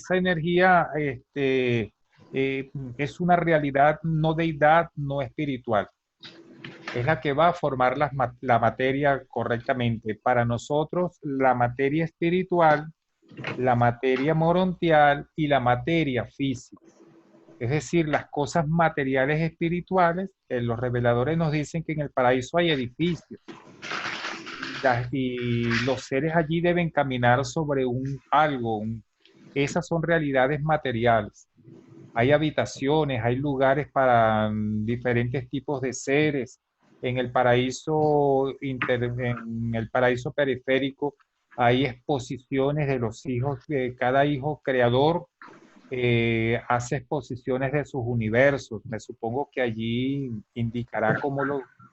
energía es una realidad, no deidad, no espiritual. Es la que va a formar la materia correctamente. Para nosotros, la materia espiritual, la materia morontial y la materia física. Es decir, las cosas materiales espirituales, los reveladores nos dicen que en el paraíso hay edificios. Y los seres allí deben caminar sobre algo. Esas son realidades materiales. Hay habitaciones, hay lugares para diferentes tipos de seres. En el paraíso periférico hay exposiciones de los hijos, de cada hijo creador hace exposiciones de sus universos. Me supongo que allí indicará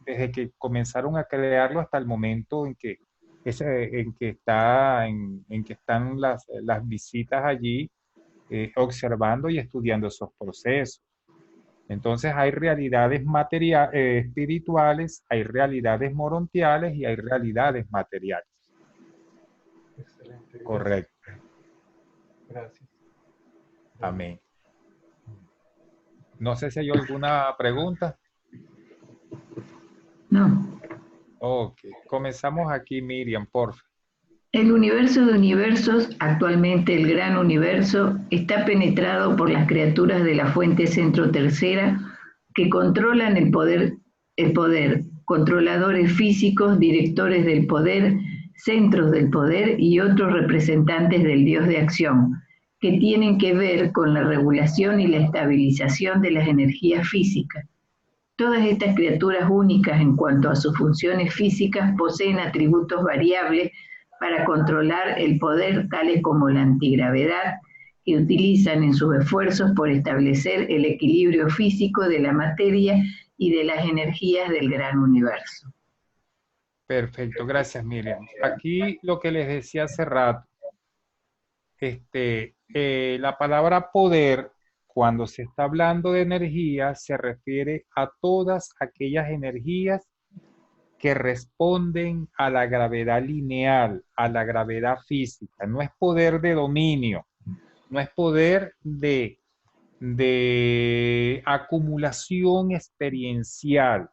desde que comenzaron a crearlo hasta el momento en que están las visitas allí observando y estudiando esos procesos. Entonces hay realidades espirituales, hay realidades morontiales y hay realidades materiales. Excelente. Correcto. Gracias. Amén. No sé si hay alguna pregunta. No. Ok, comenzamos aquí, Miriam, por favor. El universo de universos, actualmente el gran universo, está penetrado por las criaturas de la fuente centro tercera que controlan el poder, controladores físicos, directores del poder, centros del poder y otros representantes del Dios de acción, que tienen que ver con la regulación y la estabilización de las energías físicas. Todas estas criaturas únicas en cuanto a sus funciones físicas poseen atributos variables para controlar el poder, tales como la antigravedad, que utilizan en sus esfuerzos por establecer el equilibrio físico de la materia y de las energías del gran universo. Perfecto, gracias, Miriam. Aquí lo que les decía hace rato, la palabra poder, cuando se está hablando de energía, se refiere a todas aquellas energías que responden a la gravedad lineal, a la gravedad física. No es poder de dominio, no es poder de acumulación experiencial.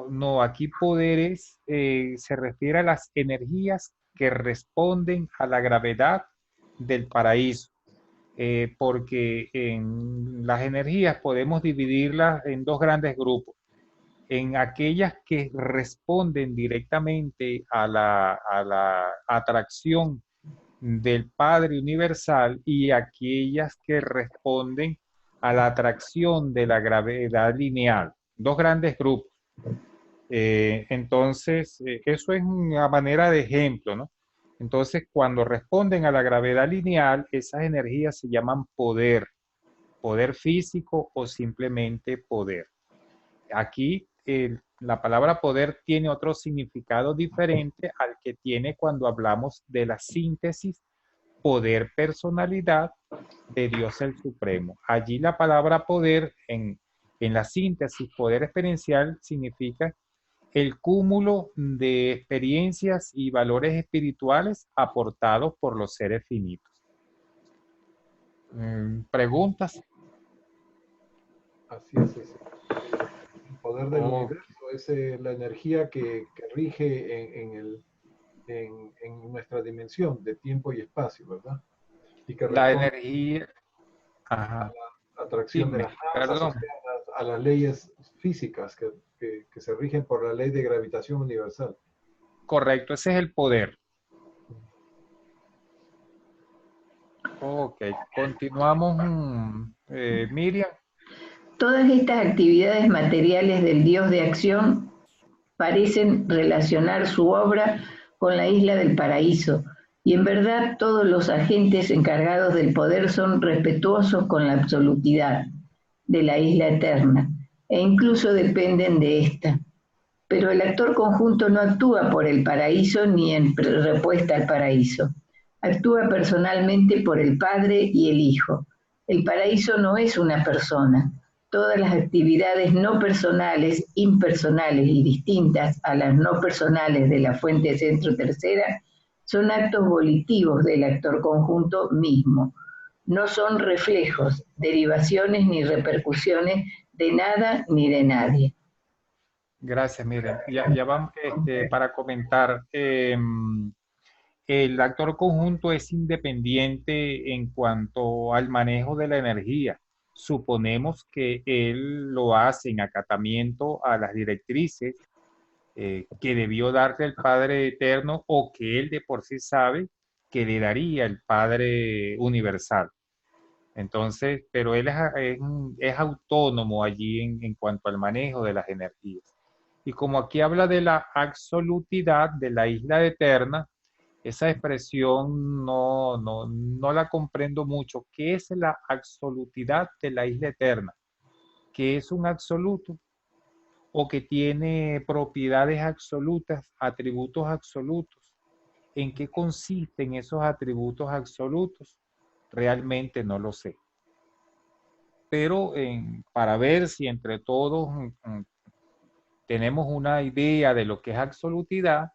No, aquí poderes se refiere a las energías que responden a la gravedad del paraíso. Porque en las energías podemos dividirlas en dos grandes grupos. En aquellas que responden directamente a la atracción del Padre Universal y aquellas que responden a la atracción de la gravedad lineal. Dos grandes grupos. Entonces, eso es una manera de ejemplo, ¿no? Entonces, cuando responden a la gravedad lineal, esas energías se llaman poder, poder físico o simplemente poder. Aquí la palabra poder tiene otro significado diferente al que tiene cuando hablamos de la síntesis poder personalidad de Dios el Supremo. Allí la palabra poder en la síntesis poder experiencial significa el cúmulo de experiencias y valores espirituales aportados por los seres finitos. ¿Preguntas? Así es. El poder del universo es la energía que rige en nuestra dimensión de tiempo y espacio, ¿verdad? Y que La responde energía. Ajá. a la atracción de Dime, las masas, perdón. o sea, a las leyes físicas que se rigen por la ley de gravitación universal. Correcto, ese es el poder. Ok, continuamos. Miriam. Todas estas actividades materiales del Dios de acción parecen relacionar su obra con la isla del paraíso, y en verdad todos los agentes encargados del poder son respetuosos con la absolutidad de la isla eterna, e incluso dependen de esta. Pero el actor conjunto no actúa por el paraíso ni en respuesta al paraíso. Actúa personalmente por el Padre y el Hijo. El paraíso no es una persona. Todas las actividades no personales, impersonales y distintas a las no personales de la fuente centro tercera son actos volitivos del actor conjunto mismo. No son reflejos, derivaciones ni repercusiones de nada ni de nadie. Gracias, Miriam. Ya vamos para comentar. El actor conjunto es independiente en cuanto al manejo de la energía. Suponemos que él lo hace en acatamiento a las directrices que debió darle el Padre Eterno o que él de por sí sabe que le daría el Padre Universal. Entonces, pero él es autónomo allí en cuanto al manejo de las energías. Y como aquí habla de la absolutidad de la isla eterna, esa expresión no la comprendo mucho. ¿Qué es la absolutidad de la isla eterna? ¿Qué es un absoluto? ¿O que tiene propiedades absolutas, atributos absolutos? ¿En qué consisten esos atributos absolutos? Realmente no lo sé. Pero para ver si entre todos tenemos una idea de lo que es absolutidad,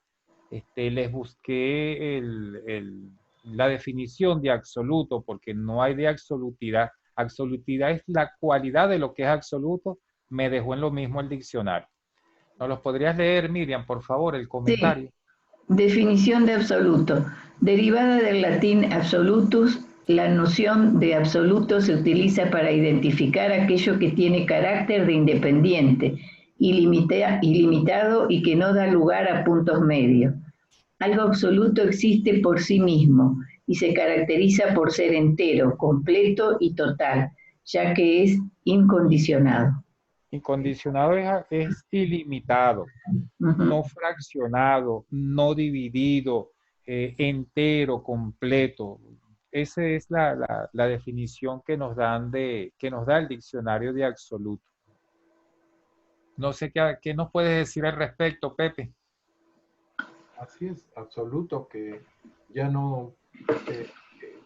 les busqué la definición de absoluto, porque no hay de absolutidad. Absolutidad es la cualidad de lo que es absoluto, me dejó en lo mismo el diccionario. ¿Nos los podrías leer, Miriam, por favor, el comentario? Sí. Definición de absoluto. Derivada del latín absolutus, la noción de absoluto se utiliza para identificar aquello que tiene carácter de independiente, ilimitado y que no da lugar a puntos medios. Algo absoluto existe por sí mismo y se caracteriza por ser entero, completo y total, ya que es incondicionado. Incondicionado es ilimitado, no fraccionado, no dividido, entero, completo. Esa es la definición que nos da el diccionario de absoluto. No sé qué nos puedes decir al respecto, Pepe. Así es, absoluto, que ya no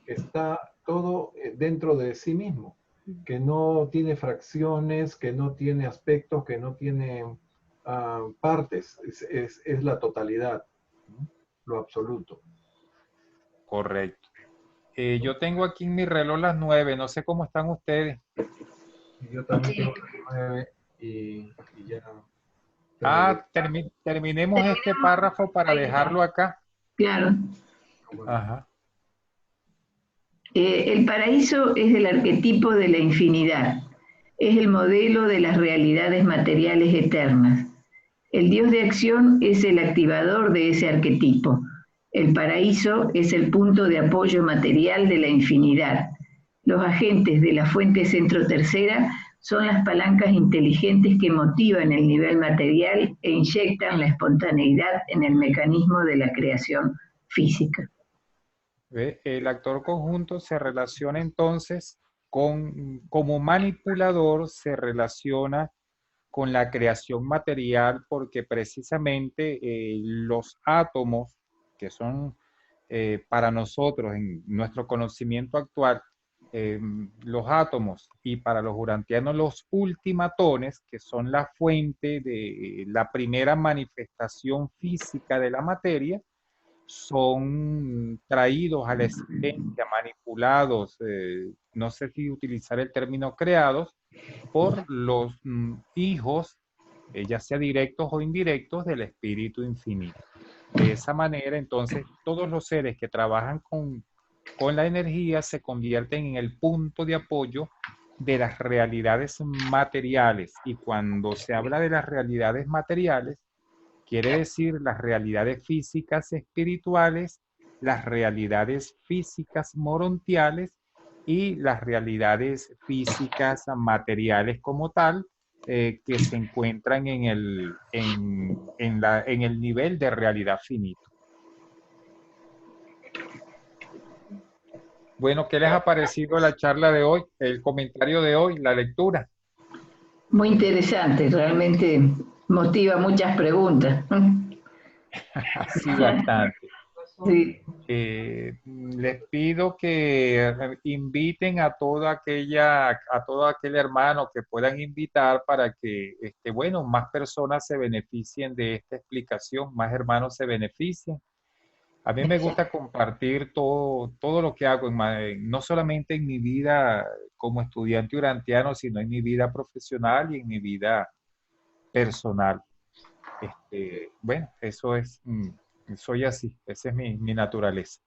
está todo dentro de sí mismo, que no tiene fracciones, que no tiene aspectos, que no tiene partes, es la totalidad, ¿no? Lo absoluto. Correcto. Yo tengo aquí en mi reloj las 9, no sé cómo están ustedes. Y yo también tengo las 9 y ya. Terminemos este párrafo para dejarlo acá. Claro. Ajá. El paraíso es el arquetipo de la infinidad, es el modelo de las realidades materiales eternas. El Dios de acción es el activador de ese arquetipo. El paraíso es el punto de apoyo material de la infinidad. Los agentes de la fuente centro tercera son las palancas inteligentes que motivan el nivel material e inyectan la espontaneidad en el mecanismo de la creación física. ¿Ve? El actor conjunto se relaciona entonces como manipulador, se relaciona con la creación material porque precisamente los átomos, que son para nosotros en nuestro conocimiento actual, los átomos y para los urantianos los ultimatones, que son la fuente de la primera manifestación física de la materia, son traídos a la existencia, manipulados, no sé si utilizar el término creados, por los hijos, ya sea directos o indirectos, del Espíritu Infinito. De esa manera, entonces, todos los seres que trabajan con la energía se convierten en el punto de apoyo de las realidades materiales. Y cuando se habla de las realidades materiales, quiere decir las realidades físicas espirituales, las realidades físicas morontiales y las realidades físicas materiales como tal, que se encuentran en el nivel de realidad finito. Bueno, ¿qué les ha parecido la charla de hoy, el comentario de hoy, la lectura? Muy interesante, realmente motiva muchas preguntas. Sí, bastante. Sí. Les pido que inviten a todo aquel hermano que puedan invitar para que, bueno, más personas se beneficien de esta explicación, más hermanos se beneficien. A mí me gusta compartir todo lo que hago, no solamente en mi vida como estudiante urantiano, sino en mi vida profesional y en mi vida personal. Bueno, eso es, soy así, esa es mi naturaleza.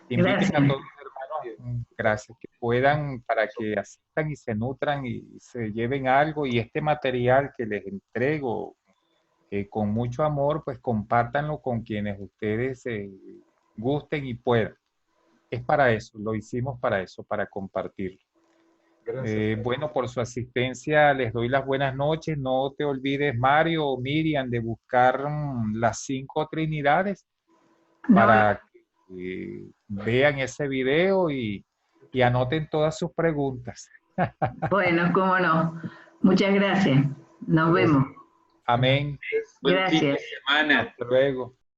Inviten Gracias. a todos los hermanos, gracias, que puedan, para que asistan y se nutran y se lleven algo, y este material que les entrego con mucho amor, pues compártanlo con quienes ustedes gusten y puedan. Es para eso, lo hicimos para eso, para compartirlo. Gracias. Bueno, por su asistencia les doy las buenas noches. No te olvides, Mario o Miriam, de buscar las 5 Trinidades para que vean ese video y anoten todas sus preguntas. Bueno, cómo no. Muchas gracias. Nos vemos. Amén. Buen fin de Gracias. semana. Hasta luego.